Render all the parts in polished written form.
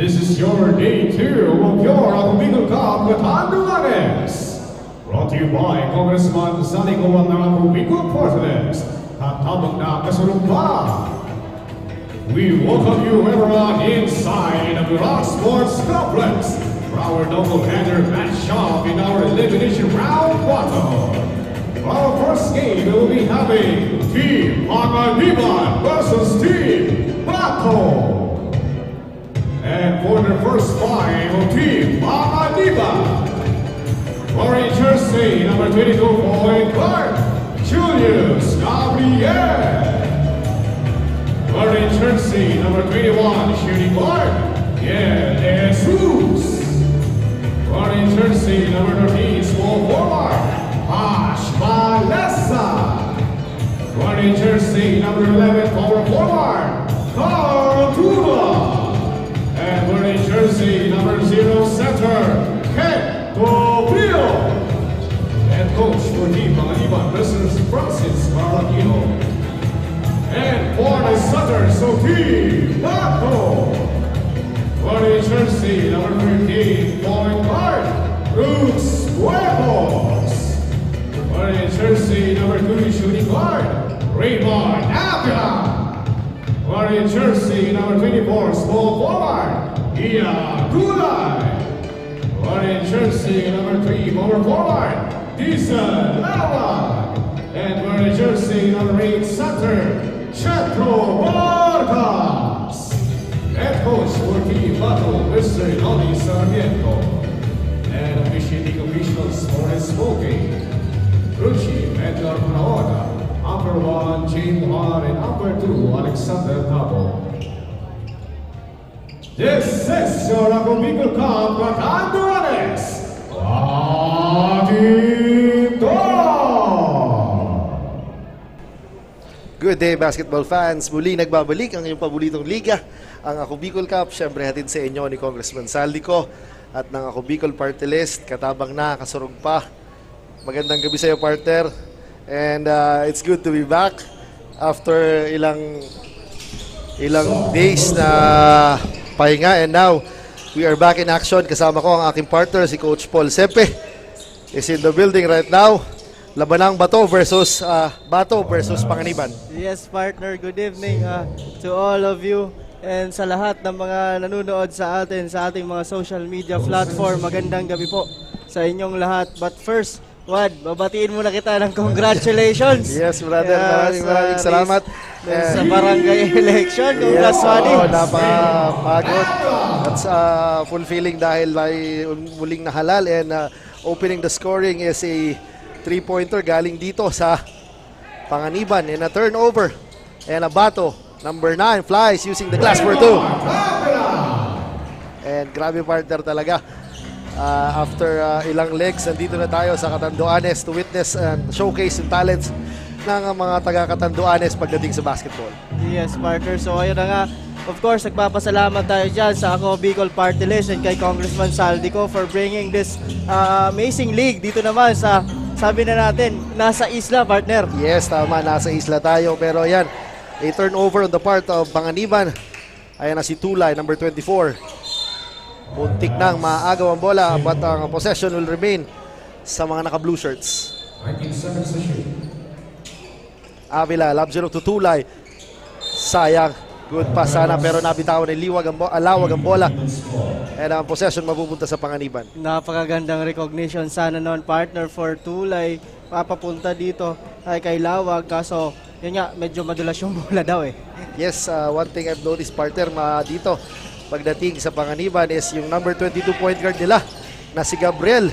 This is your day 2 of your Ako Cup Katanduanes. Brought to you by Congressman Sally Go ng Ako Bicol Portales at habang na kasunod pa. We welcome you everyone inside of the Rock Sports Complex for our double-header match-up in our elimination round 1. For our first game, we will be having Team Panganiban versus Team Bato. And for the first fight of Team Panganiban, wearing jersey number 22 point guard, Julius Gabriel. Wearing jersey number 21 shooting guard, Yael Jesus. Wearing jersey number 13 small forward, Ash Malesa. Wearing jersey number 11 power forward, Carl Tula. And wearing jersey number 0 center, Ken Toprio. And coach for Team Panganiban, Mr. Francis Carlino. And for the Sutters of Team Bato, wearing jersey number 13 point guard, Brooks Huevos. Wearing jersey number 2 shooting guard, Raymond Avila. Wearing jersey number 24 small forward, Ian Gulay. Wearing jersey number 3 power forward, Diesel Lawag. And wearing jersey number 8 center, Chetro Vargas. Head coach for Team Bato, Mr. Noli Sarmiento. And officiating officials for smoking, Ruchi Medgar Punaoda. Upper 1, Jane Juan, and upper 2, Alexander Tabo. This is your Ako Bicol Cup Katanduanes Atito! Good day, basketball fans. Muli nagbabalik ang iyong paboritong liga, ang Ako Bicol Cup. Siyempre hatid sa inyo ni Congressman Saldico at ng Ako Bicol Party List. Katabang na, kasurog pa. Magandang gabi sa iyo, partner. And it's good to be back after ilang days na pahinga. And now, we are back in action. Kasama ko ang aking partner, si Coach Paul Sepe. Is in the building right now. Labanang Bato versus Panganiban. Yes, partner. Good evening to all of you. And sa lahat ng mga nanonood sa atin, sa ating mga social media platform, magandang gabi po sa inyong lahat. But first, Wad, babatiin muna kita ng congratulations. Yes, brother. Maraming salamat. Sa barangay election. Congrats, Wadi. Napapagod. That's fulfilling dahil ay muling nahalal and opening the scoring is a 3-pointer galing dito sa Panganiban and a turnover. And a Bato, number 9, flies using the glass for 2. And grabe partner talaga. After ilang legs, nandito na tayo sa Catanduanes to witness and showcase yung talents ng mga taga-Catanduanes pagdating sa basketball. Yes, Parker. So ayun na nga. Of course, nagpapasalamat tayo dyan sa Ako Bicol Party List and kay Congressman Saldico for bringing this amazing league dito naman sa, sabi na natin, nasa isla, partner. Yes, tama. Nasa isla tayo. Pero yan, a turnover on the part of Panganiban. Ayan na si Tulay, number 24. Muntik nang maagaw ang bola, but ang possession will remain sa mga naka-blue shirts. 19 seconds to shoot. Avila, love zero to Tulay. Sayang. Good pass sana, pero nabitawan ni Lawag ang bola. And ang possession mapupunta sa Panganiban. Napakagandang recognition sana noon, partner, for Tulay. Papapunta dito ay kay Lawag. Kaso, yun nga, medyo madulas yung bola daw eh. Yes, one thing I've noticed, partner, dito pagdating sa Panganiban is yung number 22 point guard nila na si Gabriel.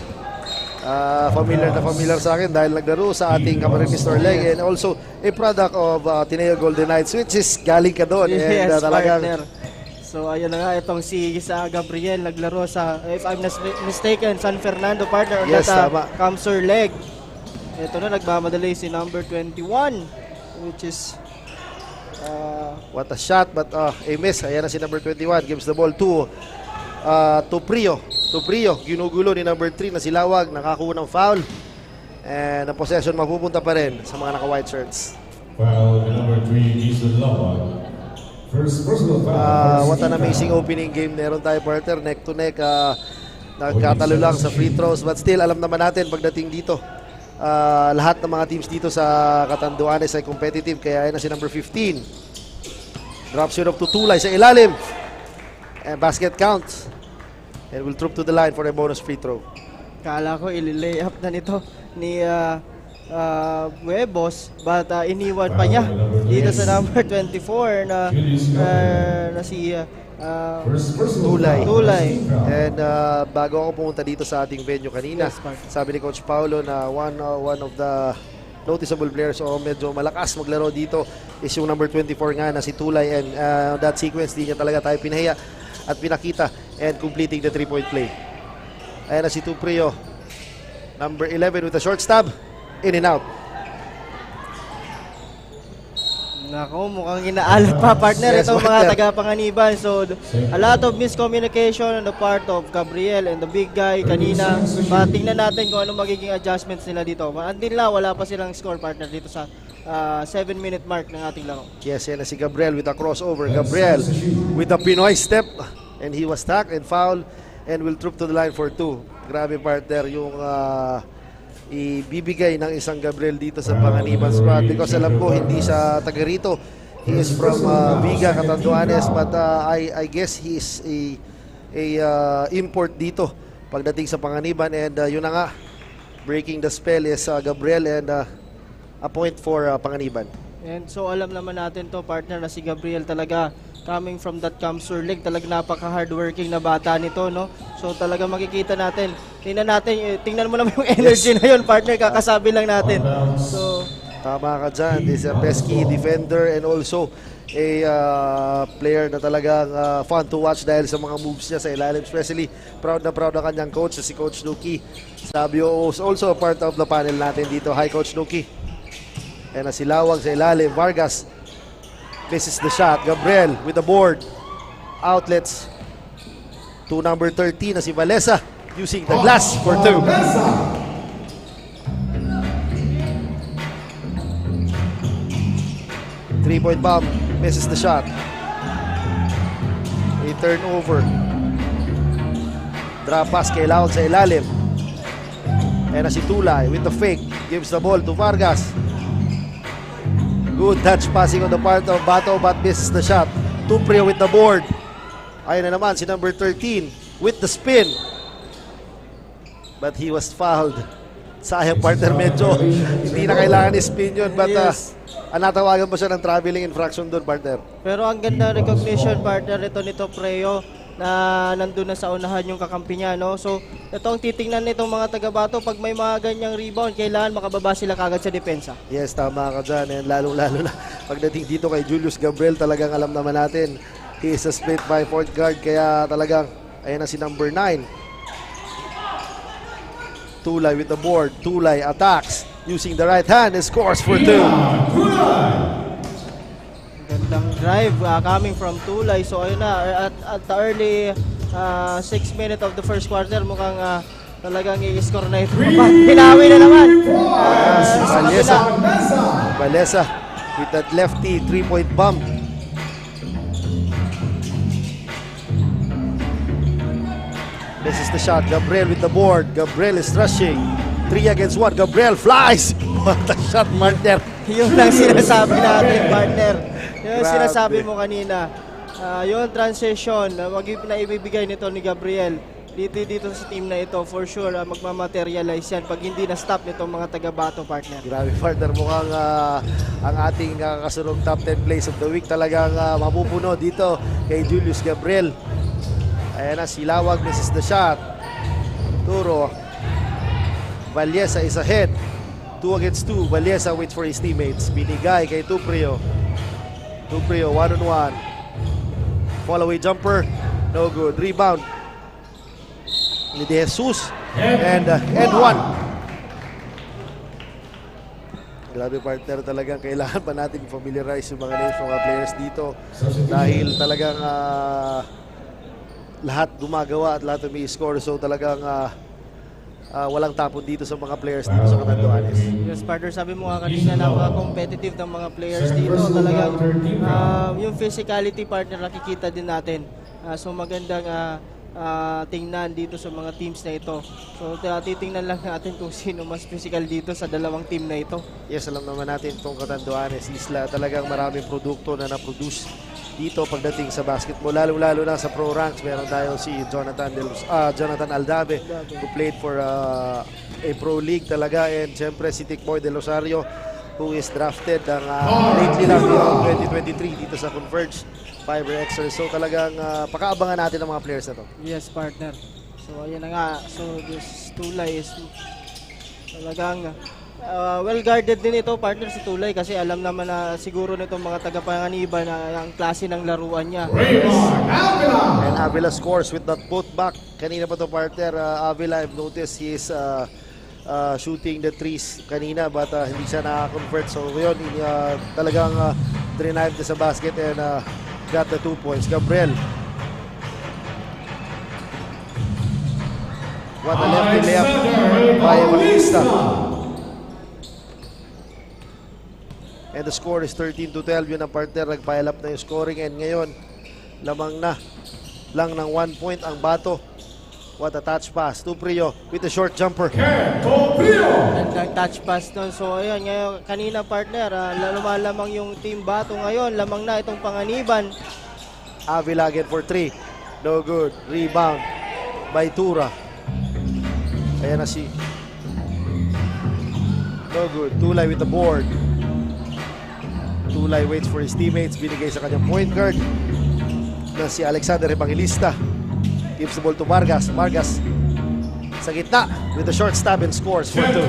Familiar na familiar sa akin dahil naglaro sa ating Camarines Norleg and also a product of Ateneo Golden Knights, which is galing ka doon. And Yes, talagang partner. So ayun na nga, itong si Gabriel naglaro sa, if I'm not mistaken, San Fernando, partner. On Yes, that tama. Camsur leg. Ito na, nagmamadali si number 21, which is what a shot, but a miss. Ayan na si number 21, gives the ball to Prio. Ginugulo ni number 3 na si Lawag, nakakuha ng foul. And ang possession mapupunta pa rin sa mga naka-white shirts. Foul number 3, Jason Lawag. First personal foul. What an amazing opening game meron tayo, partner. Neck to neck, nagkatalo lang sa free throws, but still alam naman natin pagdating dito, lahat ng mga teams dito sa Catanduanes ay competitive, kaya ayun na si number 15. Drops it up to Tulay sa ilalim, and basket counts, and will troop to the line for a bonus free throw. kala ko ililay up na nito ni Huevos, but iniwan pa niya dito sa number 24 na si First personal Tulay. foul. Tulay. And bago ako pumunta dito sa ating venue kanina, Yes, partner. sabi ni Coach Paulo na one of the noticeable players o medyo malakas maglaro dito is yung number 24 nga na si Tulay, and that sequence di niya talaga tayo pinahiya at pinakita and completing the 3-point play. Ayan na si Tuprio, number 11 with a short stab, in and out. Nako, mukhang inaalat pa, partner, Yes, itong partner. mga taga-Panganiban. So, a lot of miscommunication on the part of Gabriel and the big guy kanina. But tingnan natin kung ano magiging adjustments nila dito. Until now, wala pa silang score, partner, dito sa 7-minute mark ng ating laro. Yes, yan na si Gabriel with a crossover. Gabriel with a Pinoy step, and he was tacked and fouled and will troop to the line for 2. Grabe, partner, yung ibibigay ng isang Gabriel dito sa Panganiban squad, because alam ko hindi siya taga rito. He is from Viga, Catanduanes, but I guess he is a import dito pagdating sa Panganiban, and yun na nga, breaking the spell is Gabriel, and a point for Panganiban. And so, alam naman natin to, partner, na si Gabriel talaga coming from that Camsur League, talaga napaka-hardworking na bata nito, no? So, talaga makikita natin. Tingnan mo naman yung energy na yun, partner, kakasabi lang natin. So, Tama ka dyan. He's a pesky defender and also a player na talagang fun to watch dahil sa mga moves niya sa ilalim. Especially, proud na kanyang coach, si Coach Nuki. Sabio is also a part of the panel natin dito. Hi, Coach Nuki. And si Lawag sa ilalim. Vargas misses the shot. Gabriel with the board. Outlets to number 13 na si Valesa using the glass for 2. Three-point bomb, misses the shot. A turnover. Drop pass kay Lawag sa ilalim. And si Tulay with the fake, gives the ball to Vargas. Good touch passing on the part of Bato, but misses the shot. Tuprio with the board. Ayun na naman si number 13 with the spin. But he was fouled. Sayang, partner, medyo hindi na kailangan i-spin yun, but Yes. natawagan pa siya ng traveling infraction doon, partner. pero ang ganda recognition, partner, nito Preo, na nandun na sa unahan yung kakampi niya, no? So, ito ang titingnan nitong mga taga-Bato, pag may mga ganyang rebound, kailangan makababa sila kagad sa depensa. Yes, tama ka dyan. And lalong-lalo na pagdating dito kay Julius Gabriel, talagang alam naman natin, he is a split by point guard, kaya talagang, ayan na si number 9. Tulay with the board. Tulay attacks using the right hand and scores for 2. Gandang drive coming from Tulay. So ayun na, at the early 6 minutes of the first quarter, mukhang talagang i-score na ito. Hinawi na naman. Valesa with that lefty 3-point bomb. This is the shot. Gabriel with the board. Gabriel is rushing. 3 against 1. Gabriel flies. What a shot, partner. Yun lang sinasabi natin, partner. Yun Grabe. sinasabi mo kanina. Yung transition na ibibigay nito ni Gabriel dito sa team na ito, for sure magmamaterialize yan pag hindi na-stop nitong mga taga-Bato, partner. Grabe, partner. Mukhang ang ating kasunod top 10 plays of the week talagang mapupuno dito kay Julius Gabriel. Ayan na, si Lawag misses the shot. Turo. Vallesa is ahead. 2 against 2. Vallesa waits for his teammates. Binigay kay Tuprio. Tuprio, 1-on-1. Fall away jumper. No good. Rebound. Ni De Jesus. And 1. Grabe partner, talagang kailangan pa natin familiarize yung mga names ng mga players dito. Dahil talagang lahat gumagawa at lahat may score. So talagang walang tapon dito sa mga players dito sa Catanduanes. Yes, partner, sabi mo nga kanina napaka-competitive ng mga players dito. Talagang yung physicality, partner, nakikita din natin. So magandang tingnan dito sa mga teams na ito. So titingnan lang natin kung sino mas physical dito sa dalawang team na ito. Yes, alam naman natin itong Catanduanes Isla. Talagang maraming produkto na na-produce dito pagdating sa basketball. Lalo-lalo na sa pro ranks. Meron tayo si Jonathan Aldave who played for a pro league talaga. And syempre si Tikboy De Rosario who is drafted lately lang 2023 dito sa Converge Fiber Xers. So talagang pakaabangan natin ang mga players na to. Yes, partner. So ayan na nga. So this Tulay is talagang well guarded din ito, partner, si Tulay, kasi alam naman na siguro nitong mga taga-Panganiban na ang klase ng laruan niya. And Avila scores with that putback. Kanina pa to partner, Avila, I've noticed he is shooting the threes kanina but hindi siya na-convert. So yun, talagang drive sa basket and got the 2 points. Gabriel. What a lefty layup by Evangelista. And the score is 13-12. Yun ang partner, nag-pile up na yung scoring. And ngayon, lamang na lang ng 1 point ang Bato. What a touch pass. Tuprio with a short jumper. Gandang touch pass doon. So ayun, ngayon, kanina, partner, lumalamang yung team Bato ngayon. Lamang na itong Panganiban. Avila again for 3. No good. Rebound by Tura. Ayan na si no good. Tulay with the board. Tulay waits for his teammates. Binigay sa kanyang point guard na si Alexander Evangelista. Gives the ball to Vargas. Vargas sa gitna with the short stab and scores for 2.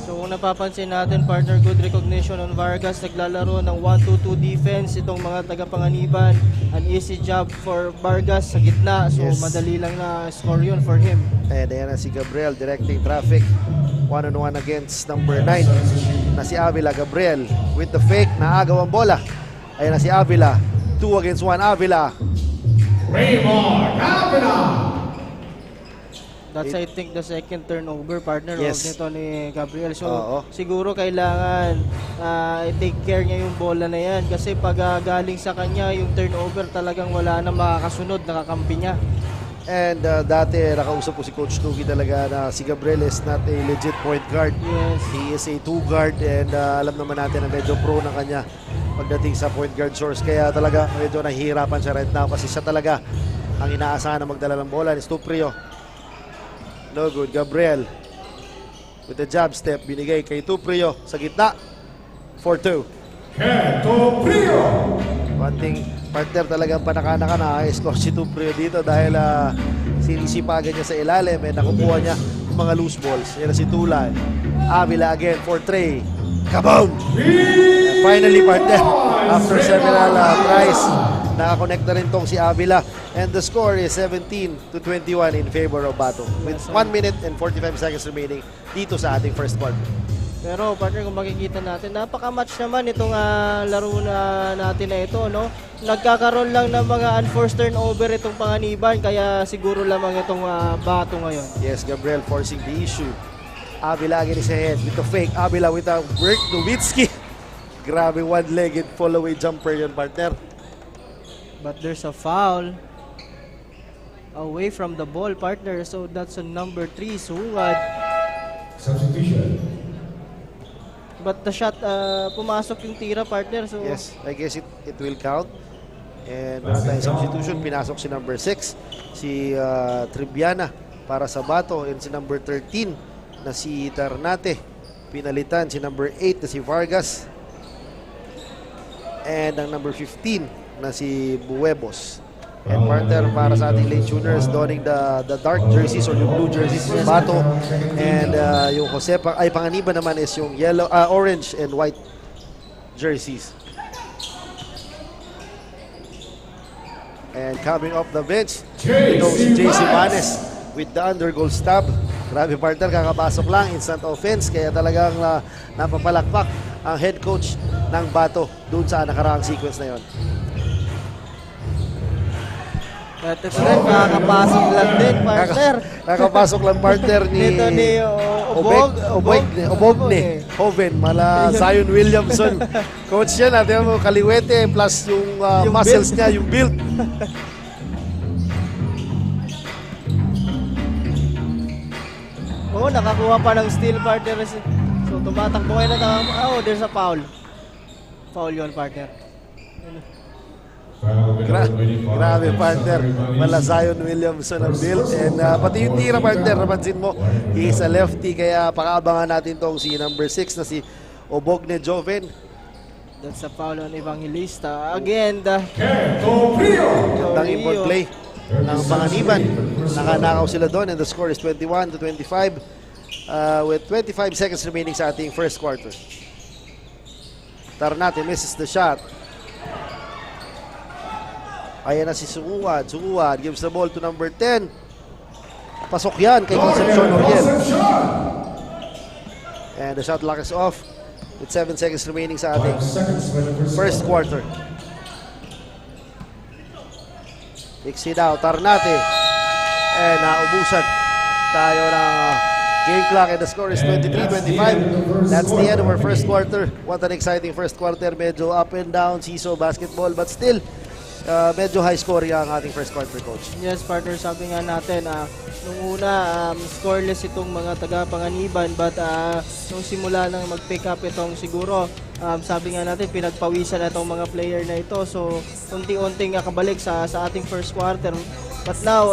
So kung napapansin natin, partner, good recognition on Vargas. Naglalaro ng 1-2-2 defense itong mga taga-Panganiban. An easy job for Vargas sa gitna. So Yes. madali lang na score yun for him. And ayan na si Gabriel directing traffic. 1-on-1 against number 9 na si Avila. Gabriel with the fake, naagaw ang bola. Ayan na si Avila. 2 against 1 Avila. Raymond Avila. That's I think the second turnover, partner, Yes. nito ni Gabriel. So Oo. siguro kailangan i-take care niya yung bola na yan, kasi pag galing sa kanya yung turnover, talagang wala na makakasunod, nakakampi niya. And dati nakausap ko si Coach Tugi talaga na si Gabriel is not a legit point guard. Yes. He is a 2 guard and alam naman natin na medyo pro na kanya pagdating sa point guard source. Kaya talaga medyo nahihirapan siya right now kasi siya talaga ang inaasahan na magdala ng bola ni Stuprio. No good. Gabriel with the jab step, binigay kay Tuprio sa gitna for 2. Tuprio. One thing, partner, talagang panakana ka na score si Tuprio dito dahil sinisipagan niya sa ilalim and nakukuha niya yung mga loose balls. Yan na si Tulay. Avila again for 3. Kaboom! And finally, partner, after several tries, nakakonect na rin tong si Avila. And the score is 17-21 in favor of Bato with 1 minute and 45 seconds remaining dito sa ating first quarter. Pero partner, kung makikita natin, napaka-match naman itong laro na natin na ito, no? Nagkakaroon lang ng mga unforced turnover itong Panganiban, kaya siguro lamang itong Bato ngayon. Yes, Gabriel forcing the issue. Avila again is ahead with the fake. Avila with a work. Nowitzki. Grabe, one-legged fall-away jumper yun, partner. But there's a foul away from the ball, partner. So that's a number 3, Sungad. Substitution. But the shot, pumasok yung tira, partner. So Yes, I guess it will count. And meron tayong substitution. Pinasok si number 6, si Triviana para sa Bato. And si number 13 na si Ternate. Pinalitan si number 8 na si Vargas. And ang number 15 na si Buebos. And partner, para sa ating late tuners, donning the dark jerseys or yung blue jerseys yung Bato. And yung Panganiban naman is yung orange and white jerseys. And coming off the bench, itong si JC Manes with the undergoal stab. Grabe partner, kakapasok lang, instant offense. Kaya talagang napapalakpak ang head coach ng Bato dun sa nakaraang sequence na yon. At ito rin, kakapasok lang din, partner. Kakapasok lang partner Dito ni Obogne Hoven, mala Zion Williamson. Coach yan, natin mo, kaliwete plus yung muscles niya, yung build. Oo, nakakuha pa ng steal, partner. So, tumatakbo kayo na. Oh, there's a foul. Foul yun, partner. Grabe partner, mala Zion Williamson ang build. And pati yung tira partner, napansin mo, he is a lefty. Kaya pakaabangan natin tong si number 6 na si Obogne Joven. That's a foul on Evangelista. Again, Gandang import play ng Panganiban. Nakanakaw sila doon and the score is 21-25 with 25 seconds remaining sa ating first quarter. Tarnate misses the shot. Ayan na si Suguan. Suguan gives the ball to number 10. Pasok yan kay Concepcion Oriel. And the shot clock is off with 7 seconds remaining sa ating first quarter. Kicks it out, Tarnate. And naubusan tayo ng game clock and the score is 23-25. That's the end of our first quarter. What an exciting first quarter. Medyo up and down, seesaw basketball, but still, medyo high scoring ang ating first quarter, coach. Yes, partner, sabi nga natin, nung una, scoreless itong mga taga-Panganiban, but nung simula nang mag-pick up itong siguro, sabi nga natin, pinagpawisan na itong mga player na ito. So, unti-unting nakabalik sa ating first quarter. But now,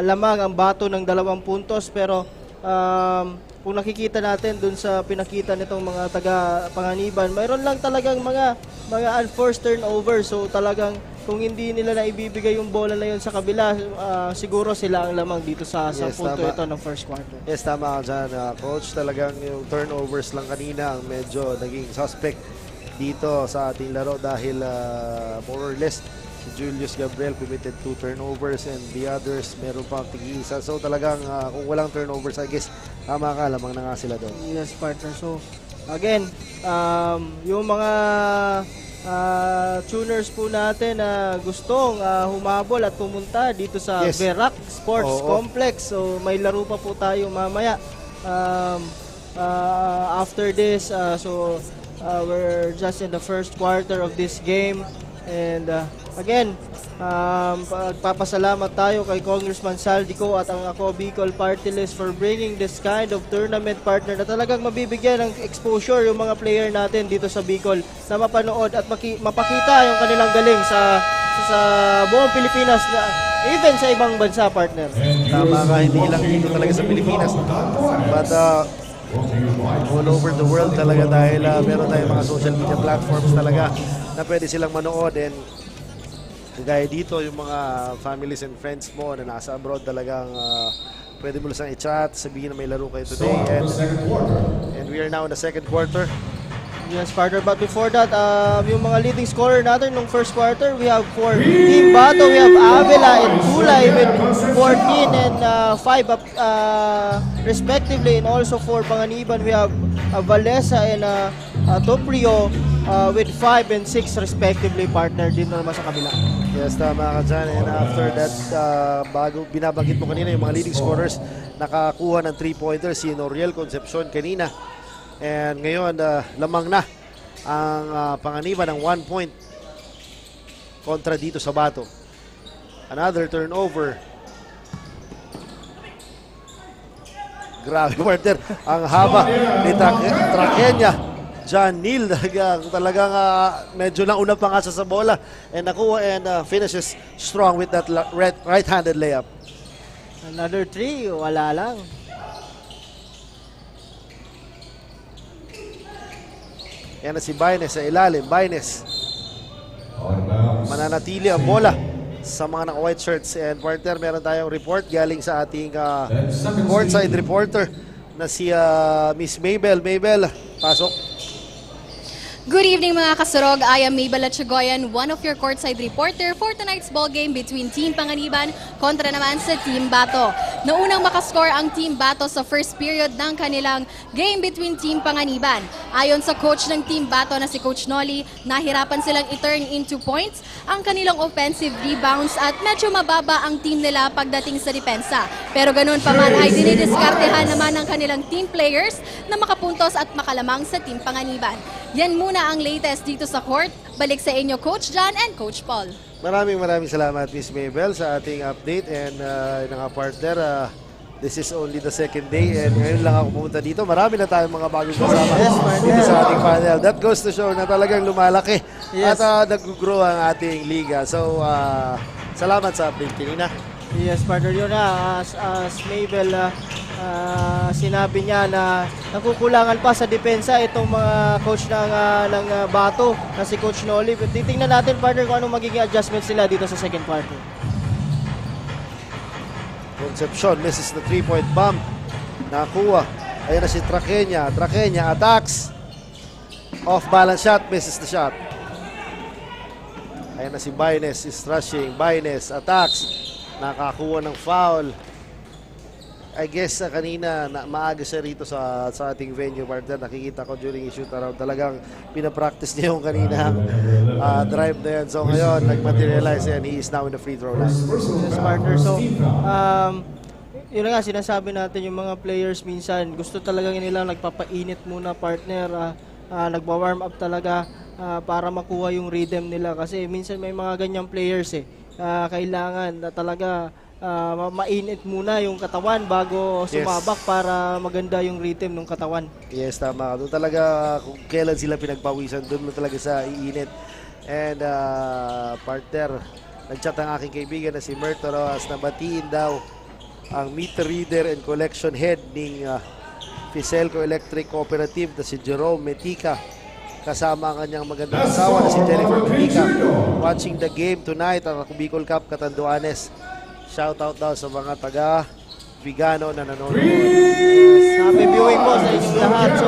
lamang ang Bato ng 2 puntos, pero kung nakikita natin dun sa pinakita nitong mga taga-Panganiban, mayroon lang talagang mga unforced turnover. So talagang kung hindi nila na ibibigay yung bola na yun sa kabila, siguro sila ang lamang dito sa punto ito ng first quarter. Yes, tama ka dyan, coach. Talagang yung turnovers lang kanina ang medyo naging suspect dito sa ating laro dahil more or less si Julius Gabriel committed 2 turnovers and the others meron pang tig-isa. So talagang kung walang turnovers, I guess tama ka, lamang na nga sila doon. Yes, partner. So again, yung mga tuners po natin na gustong humabol at pumunta dito sa Verac Sports Complex. So may laro pa po tayo mamaya after this. So we're just in the first quarter of this game. And again, pagpapasalamat tayo kay Congressman Saldico at ang Ako Bicol Party List for bringing this kind of tournament, partner, na talagang mabibigyan ng exposure yung mga player natin dito sa Bicol na mapanood at mapakita yung kanilang galing sa buong Pilipinas, na even sa ibang bansa, partner. Tama ka, hindi lang dito talaga sa Pilipinas, but all over the world talaga, dahil meron tayong mga social media platforms talaga na pwede silang manood. And kagaya dito, yung mga families and friends mo na nasa abroad, talagang pwede mo lang i-chat, sabihin na may laro kayo today. And we are now in the second quarter. Yes, partner. But before that, yung mga leading scorer natin nung first quarter, we have for Team Bato, we have Avila and Kulay with 14 and 5 respectively. And also for Panganiban, we have Valesa and Toprio with 5 and 6 respectively, partner, dito naman sa kabila. Yes, tama ka dyan. And after that, bago binabanggit mo kanina, yung mga leading scorers nakakuha ng 3-pointer, si Noriel Concepcion kanina. And ngayon, lamang na ang Panganiban ng 1 point kontra dito sa Bato. Another turnover. Grabe, partner. Ang haba ni Traqueña. John Neal, talagang medyo nauna pa nga sa bola. And nakuha and finishes strong with that right-handed layup. Another 3, wala lang. Yan na si Baines sa ilalim. Baines. Mananatili ang bola sa mga naka-white shirts. And partner, meron tayong report galing sa ating 10 seconds courtside lead. reporter na si Miss Mabel. Mabel, pasok. Good evening mga kasurog. I am Mabel Atchagoyan, one of your courtside reporter for tonight's ball game between Team Panganiban kontra naman sa Team Bato. Naunang makascore ang Team Bato sa first period ng kanilang game between Team Panganiban. Ayon sa coach ng Team Bato na si Coach Nolly, nahirapan silang i-turn into points ang kanilang offensive rebounds at medyo mababa ang team nila pagdating sa depensa. Pero ganun pa man ay dinidiskartehan naman ng kanilang team players na makapuntos at makalamang sa Team Panganiban. Yan muna ang latest dito sa court. Balik sa inyo, Coach John and Coach Paul. Maraming salamat, Miss Mabel, sa ating update. And partner, this is only the second day and ngayon lang ako pumunta dito. Marami na tayong mga bagong kasama dito sa ating panel. That goes to show na talagang lumalaki Yes. at nag-grow ang ating liga. So, salamat sa update kanina. Yes, partner, yun na. As Mabel, sinabi niya na nakukulangan pa sa depensa itong mga coach ng Bato na si Coach Nolly. Titingnan natin, partner, kung anong magiging adjustments nila dito sa second quarter. Concepcion misses the 3-point bomb. Nakuha. Ayun na si Traqueña. Traqueña attacks. Off-balance shot. Misses the shot. Ayun na si Baines. Is rushing. Baines attacks. Nakakuha ng foul. I guess kanina maaga siya rito sa ating venue, partner. Nakikita ko during yung shoot around. Talagang pinapractice niya yung kanina drive na yan. So ngayon, nag-materialize yan. He is now in the free throw line. Yes, partner. So, yun na nga, sinasabi natin yung mga players minsan, gusto talaga nila nagpapainit muna, partner. Nagwa-warm up talaga para makuha yung rhythm nila. Kasi minsan may mga ganyang players kailangan na talaga mainit muna yung katawan bago sumabak para maganda yung rhythm ng katawan. Yes, tama. Doon talaga kung kailan sila pinagpawisan, doon mo talaga sa iinit. And partner, nag-chat ang aking kaibigan na si Mert Rojas na batiin daw ang meter reader and collection head ng Fiselco Electric Cooperative na si Jerome Metica. Kasama ang kanyang magandang asawa na si Jennifer Metica. Watching the game tonight ang Bicol Cup Catanduanes. Shout out daw sa mga taga Vigano na nanonood. Happy viewing po sa inyong lahat. So,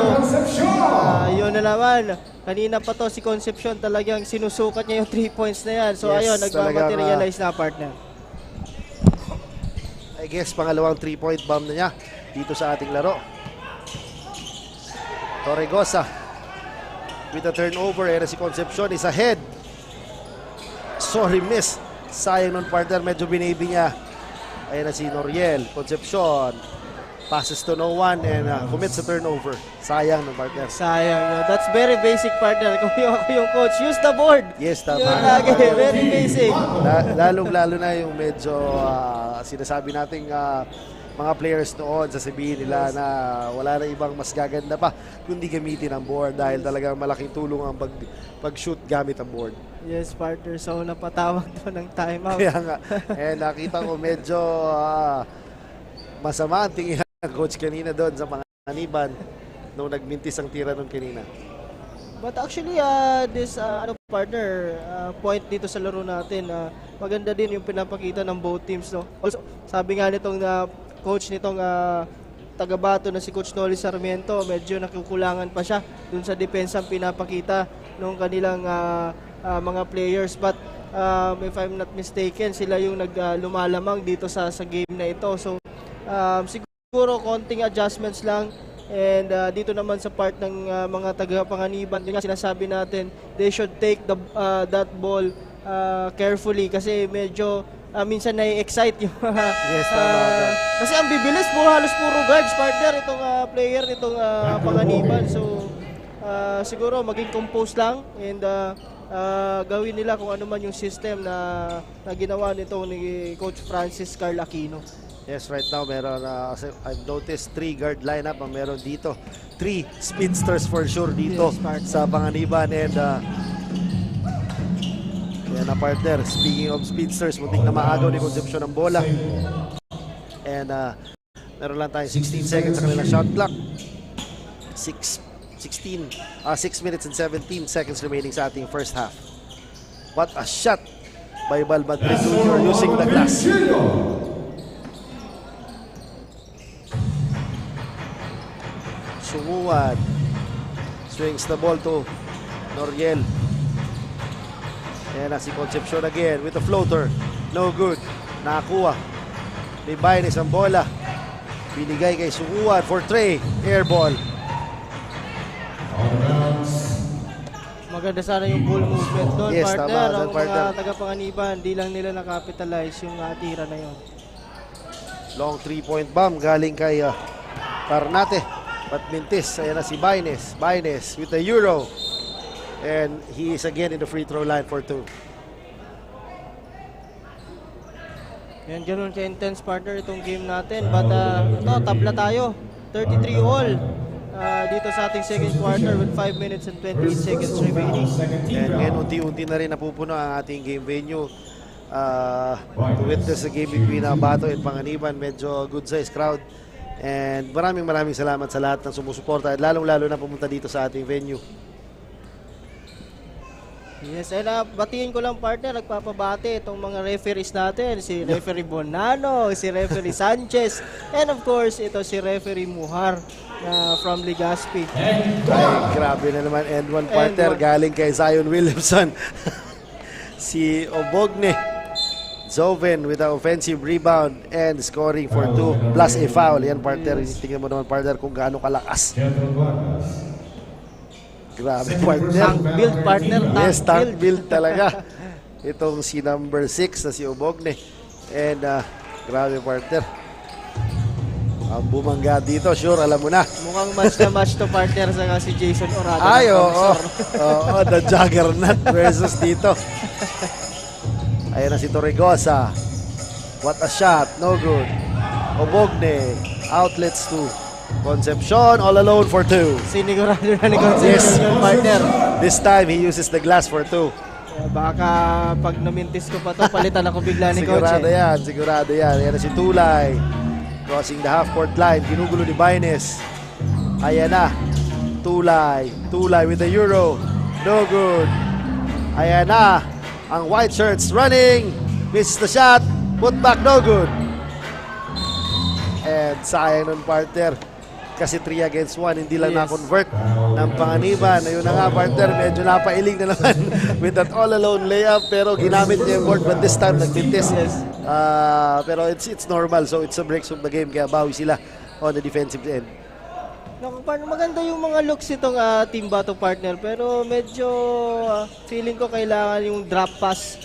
yun na naman. Kanina pa to si Concepcion, talagang sinusukat niya yung 3 points na yan. So, Yes, ayun, nagmamaterialize na, partner. I guess pangalawang 3-point bomb na niya dito sa ating laro. Torregosa with a turnover. Ayan na si Concepcion is ahead. Sorry, miss. Sayang nun, partner. Medyo binibi niya. Ayan na si Noriel. Concepcion. Passes to no one and commits a turnover. Sayang nun, partner. Sayang. No? That's very basic, partner. Kung yung coach, use the board. Yes, tama. Yun lagi. Very basic. Lalong-lalo na yung medyo sinasabi nating mga players noon, sasabihin nila na wala na ibang mas gaganda pa kundi gamitin ang board dahil talagang malaking tulong ang pag-shoot gamit ang board. Yes, partner. So, napatawag doon ng timeout. Kaya nga, nakita ko medyo masama ang tingin ng coach kanina doon sa mga Panganiban nung nagmintis ang tira noon kanina. But actually, this partner, point dito sa laro natin, maganda din yung pinapakita ng both teams. No? Also, sabi nga nitong coach nitong taga-Bato na si Coach Nolly Sarmiento, medyo nakukulangan pa siya dun sa depensa pinapakita ng kanilang mga players. But if I'm not mistaken, sila yung lumalamang dito sa game na ito. So, siguro konting adjustments lang. And dito naman sa part ng mga taga-Panganiban, yung nga sinasabi natin, they should take that ball carefully kasi medyo minsan na-excite yung Yes, tama. kasi ang bibilis po, halos puro guards, partner, itong player, itong Panganiban. So, siguro maging composed lang and gawin nila kung ano man yung system na ginawa nito ni Coach Francis Carl Aquino. Yes, right now meron, I've noticed 3 guard lineup ang meron dito. 3 speedsters for sure dito sa Panganiban. And yan na, partner. Speaking of speedsters, muntik na maagaw ni Concepcion ng bola. And meron lang tayong 16 seconds sa kanilang shot clock. 6 minutes and 17 seconds remaining sa ating first half. What a shot Baybal Madrid Jr. using the glass. Sumuwan. Swings the ball to Noriel. Ayan na si Concepcion again with a floater. No good. Nakakuha. Ni Baines ang bola. Binigay kay Sumuwan for Trey. Air ball. Maganda sana yung ball movement doon, Yes, partner. tama doon, Ang partner. mga tagapanganiban, di lang nila nakapitalize yung tira na yon. Long 3-point bomb galing kay Parnate. Patmintis. Ayan na si Baines. Baines with the Euro. And he is again in the free throw line for 2. Yan, ganun ka-intense, partner, itong game natin. But ito, tabla tayo. 33 all dito sa ating second quarter with 5 minutes and 28 seconds remaining. And ngayon unti-unti na rin napupuno ang ating game venue. To witness the game between Bato and Panganiban. Medyo good size crowd. And maraming salamat sa lahat ng sumusuporta. At lalong-lalo na pumunta dito sa ating venue. Yes, and batiin ko lang, partner, nagpapabati itong mga referees natin. Si referee Bonano, si referee Sanchez, and of course, ito si referee Muhar from Legazpi. Ay, grabe na naman. And one partner And one. galing kay Zion Williamson. Si Obogne. Zoven with an offensive rebound and scoring for 2 plus a foul. Yan, partner. Tingnan mo naman, partner, kung gaano kalakas. Grabe, partner. Tank build, partner. Yes, tank build. build talaga. Itong si number 6 na si Obogne. And grabe, partner. Ang bumangga dito, sure, alam mo na. Mukhang match na match to, partner, sa si Jason Orado. Ay, oo. Oo, the Juggernaut versus dito. Ayan na si Torregosa. What a shot. No good. Obogne. Outlets to Concepcion. All alone for 2. Sinigurado na ni Concepcion yung partner. This time, he uses the glass for 2. Baka pag namintis ko pa to, palitan ako bigla ni Coach. Sigurado yan. Sigurado yan. Ayan na si Tulay. Crossing the half-court line. Ginugulo ni Baines. Ayan na. Tulay. Tulay with the Euro. No good. Ayan na. Ang white shirts running. Misses the shot. Put back, no good. And sayang nun, partner. Kasi 3 against 1. Hindi lang Yes. na-convert ng Panganiban. Ayun na nga, partner. Medyo napailing na naman with that all-alone layup. Pero ginamit niya yung board. But this time, nagmintis. Yes. Pero it's normal. So it's a breaks of the game. Kaya bawi sila on the defensive end. Naku, maganda yung mga looks itong Team Bato, partner, pero medyo feeling ko kailangan yung drop pass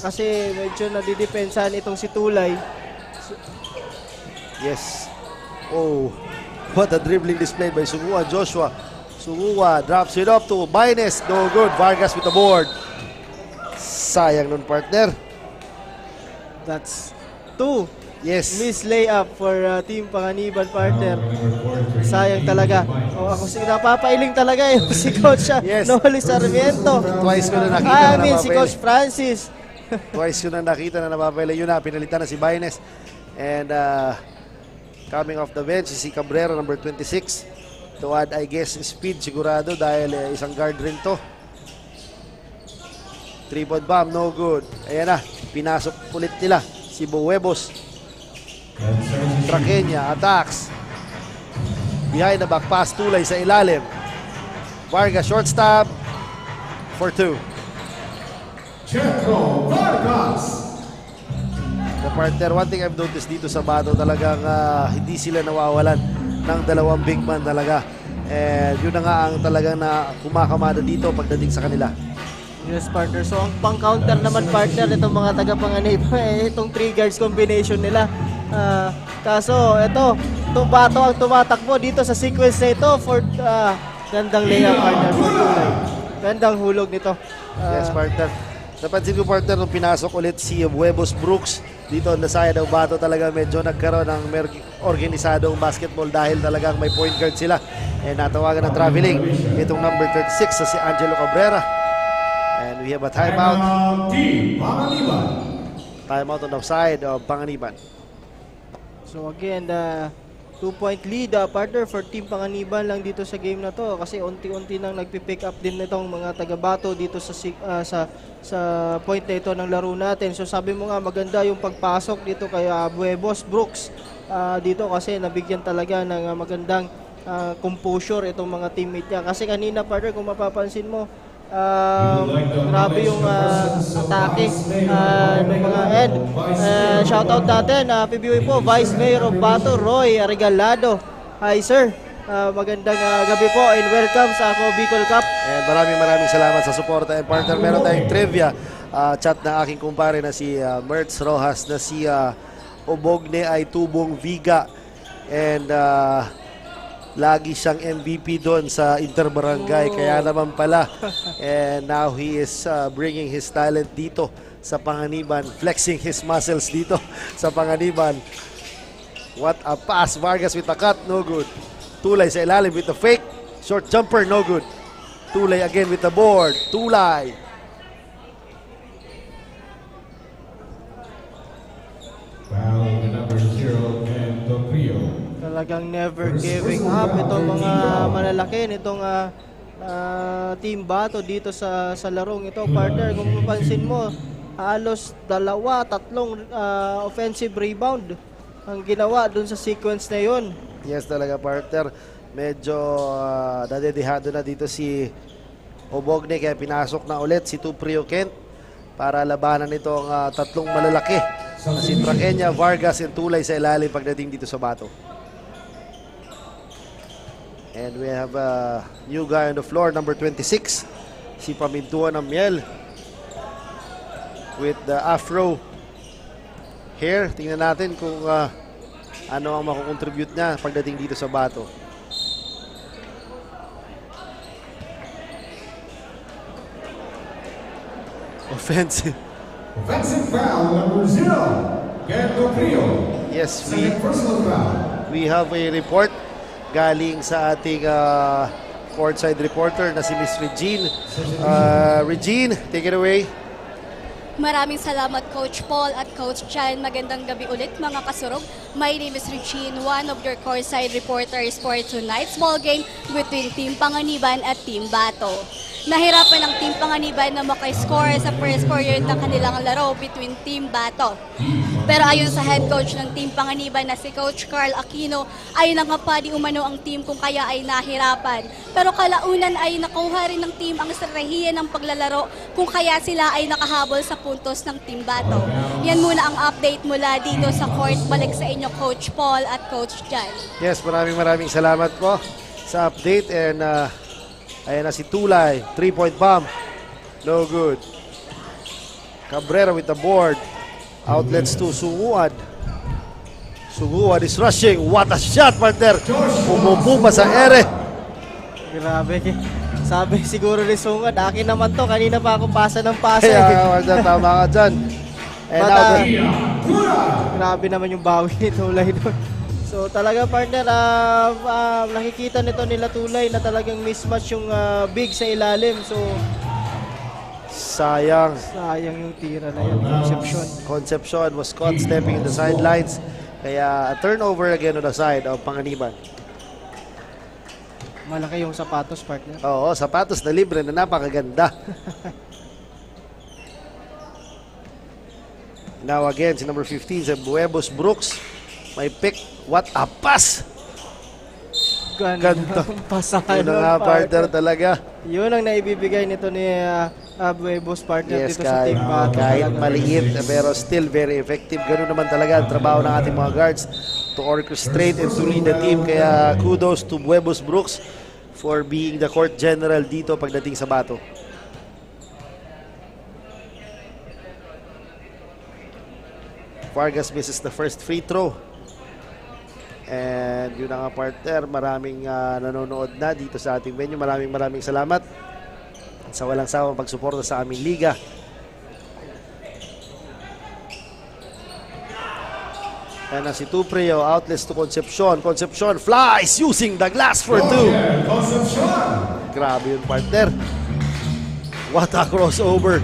kasi medyo nadidepensahan itong si Tulay. Yes. Oh, what a dribbling display by Sungua Joshua. Sungua drops it up to Baines. No good. Vargas with the board. Sayang nun, partner. That's 2. Yes. Miss layup for Team Panganiban, partner. Sayang talaga. Ako napapailing talaga yung si Coach Yes. Noli Sarmiento. Twice ko na nakita na Si Coach Francis. Twice ko na nakita na napapailan. Yun na, pinalitan na si Baines. And coming off the bench, si Cabrera, number 26. To add, I guess, speed sigurado dahil isang guard rin to. 3-point bomb, no good. Ayan na, pinasok ulit nila si Buwebos. Traqueña attacks. Behind the back pass, Tulay sa ilalim. Vargas short stop for 2. Checo Vargas. The partner, one thing I've noticed dito sa Bato, talagang hindi sila nawawalan ng dalawang big man talaga. And yun na nga ang talagang na kumakamada dito pagdating sa kanila. Yes, partner. So, ang pang-counter naman, partner, itong mga taga-Panganiban, itong 3 guards combination nila. Kaso, itong Bato ang tumatakbo dito sa sequence na ito for gandang layup, partner. Gandang hulog nito. Yes, partner. Napansin ko, partner, nung pinasok ulit si Huevos Brooks dito na side ng Bato, talaga medyo nagkaroon ng organisadong basketball dahil talagang may point guard sila. And natawagan ng traveling itong number 36 sa si Angelo Cabrera. And we have a timeout. Team Panganiban. Timeout on the side of Panganiban. So again, 2-point lead, partner, for Team Panganiban lang dito sa game na to kasi unti-unti nang nagpi-pick up din nitong mga taga-Bato dito sa point na ito ng laro natin. So sabi mo nga maganda yung pagpasok dito kay Buebos Brooks dito kasi nabigyan talaga ng magandang composure itong mga teammate niya. Kasi kanina, partner, kung mapapansin mo, grabe yung atake ng mga end. Shoutout natin, PBOE po, Vice Mayor of Bato, Roy Regalado. Hi sir, magandang gabi po and welcome sa ako Bicol Cup. And maraming salamat sa suporta. And partner, meron tayong trivia chat na aking kumpare na si Mertz Rojas na si Obogne ay tubong Viga. And lagi siyang MVP doon sa Interbarangay. Kaya naman pala. And now he is bringing his talent dito sa Panganiban. Flexing his muscles dito sa Panganiban. What a pass. Vargas with a cut. No good. Tulay sa ilalim with the fake. Short jumper. No good. Tulay again with the board. Tulay. Foul number 0 and Tokyo. Talagang never giving up itong mga malalaki nitong Team Bato dito sa larong ito, partner. Kung mapansin mo, halos 2-3 offensive rebound ang ginawa dun sa sequence na yun. Yes talaga, partner. Medyo nadedehado na dito si Obogne kaya pinasok na ulit si Tuprio Kent para labanan itong tatlong malalaki na si Traqueña, Vargas, and Tulay sa ilalim pagdating dito sa Bato. And we have a new guy on the floor, number 26, si Pamintuan ng Miel with the afro hair. Tingnan natin kung ano ang makukontribute niya pagdating dito sa Bato. Offensive. Offensive foul number 0. Ken Tokyo. Yes, Second personal foul. we have a report galing sa ating courtside reporter na si Miss Regine. Regine, take it away. Maraming salamat Coach Paul at Coach Chan. Magandang gabi ulit mga kasurog. My name is Regine, one of your courtside reporters for tonight's ball game between Team Panganiban at Team Bato. Nahirapan ang Team Panganiban na makiscore sa first period ng kanilang laro between Team Bato. Pero ayon sa head coach ng Team Panganiban na si Coach Carl Aquino, ay nangapa di umano ang team kung kaya ay nahirapan. Pero kalaunan ay nakuha rin ng team ang estratehiya ng paglalaro kung kaya sila ay nakahabol sa puntos ng Team Bato. Yan muna ang update mula dito sa court. Balik sa inyo Coach Paul at Coach Jan. Yes, maraming salamat po sa update. And ayan na si Tulay, 3-point bomb. No good. Cabrera with the board. Outlets to Sunguad. Sunguad is rushing. What a shot, partner. Umupo pa sa ere. Grabe. Sabi siguro ni Sungad, akin naman to. Kanina pa ako pasa ng pasa. Kaya partner, tama ka dyan. And But, now, grabe naman yung bawi ni Tulay doon. So talaga, partner, nakikita nito nila Tulay na talagang mismatch yung big sa ilalim. So sayang. sayang yung tira na yan. Concepcion was caught stepping in the sidelines. Kaya a turnover again on the side of Panganiban. Malaki yung sapatos, partner. Oo, sapatos na libre na napakaganda. Now again, si number 15, si Buebos Brooks. May pick. What a pass! Ganda. Pasahan Yun nga, partner talaga. Yun ang naibibigay nito ni Buebos, partner, Yes, dito sa Team Bato. kahit Talaga. maliit, pero still very effective. Ganun naman talaga ang trabaho ng ating mga guards to orchestrate and to lead the team. Kaya kudos to Buebos Brooks for being the court general dito pagdating sa Bato. Vargas misses the first free throw. And yun na nga, partner, maraming nanonood na dito sa ating venue. Maraming salamat sa walang sawang pagsuporta sa aming liga. And si Tuprio, outlets to Concepcion. Concepcion flies using the glass for two. Grabe yun, partner. What a crossover.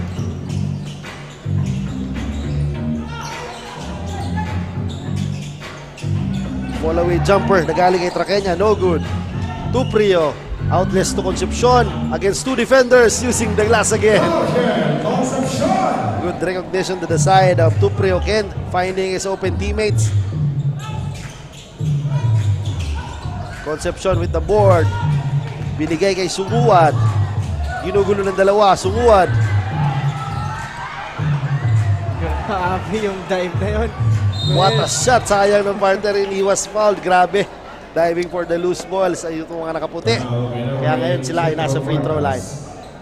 Fall away jumper na galing kay Traqueña, no good. Tuprio, outlets to Concepcion against two defenders using the glass again. Good recognition to the side of Tuprio Ken, finding his open teammates. Concepcion with the board. Binigay kay Sunguan. Ginugulo ng dalawa, Sunguan. Grabe yung dive na yun. What a shot! Sayang ng partner, iniwas foul. Grabe. Diving for the loose ball sa itong mga nakaputi. Kaya ngayon sila ay nasa free throw line.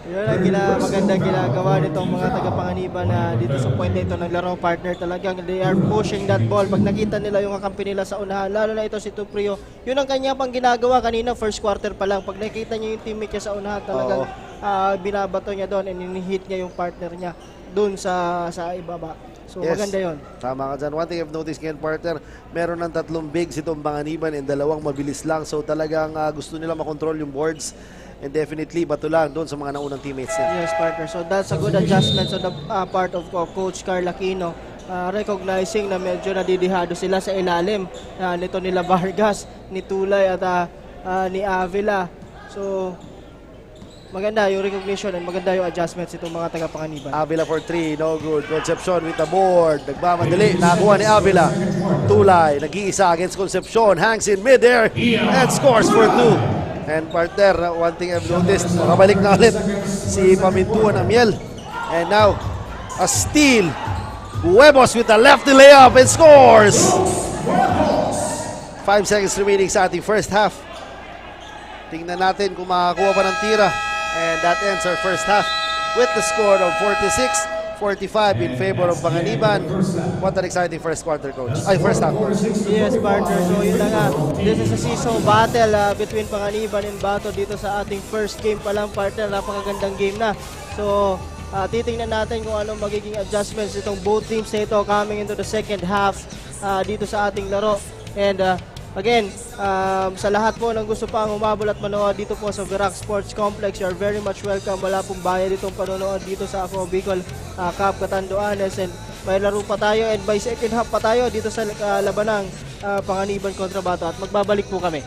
Yun ang magandang ginagawa nitong mga taga-Panganiban na dito sa point na ito ng laro partner. Talagang they are pushing that ball. Pag nakita nila yung kakampi nila sa unahan, lalo na ito si Tuprio, yun ang kanya pang ginagawa kanina first quarter pa lang. Pag nakita niya yung teammate niya sa unahan, talagang binabato niya doon and in-hit niya yung partner niya doon sa ibaba. So maganda yun. Tama ka dyan. One thing I've noticed ngayon, partner, meron ng 3 bigs itong Panganiban and 2 mabilis lang. So talagang gusto nila makontrol yung boards. And definitely, bato lang doon sa mga naunang teammates niya. Yes, partner. So that's a good adjustment on the part of Coach Carl Aquino. Recognizing na medyo nadidihado sila sa ilalim nito nila Vargas, ni Tulay at ni Avila. So maganda yung recognition and maganda yung adjustments itong mga taga-Panganiban. Avila for 3, no good. Concepcion with the board. Nagmamadali, nakuha ni Avila. Tulay, nag-iisa against Concepcion. Hangs in mid-air and scores for 2. And partner, one thing I've noticed, makabalik na ulit si Pamintuan Amiel. And now, a steal. Huevos with a lefty layup and scores! 5 seconds remaining sa ating first half. Tingnan natin kung makakuha pa ng tira. And that ends our first half with the score of 46-45 in favor of Panganiban. What an exciting first quarter, coach. Ay, first half. Yes, partner. So yun na nga. This is a season battle between Panganiban and Bato dito sa ating first game pa lang, partner. Napakagandang game na. So titingnan natin kung anong magiging adjustments itong both teams na ito coming into the second half dito sa ating laro. And again, sa lahat po ng gusto pang humabol at manood dito po sa Virac Sports Complex, you are very much welcome. Wala pong bayad itong panonood dito sa Afro Bicol Cup Catanduanes, and may laro pa tayo and by second half pa tayo dito sa labanang Panganiban kontra Bato at magbabalik po kami.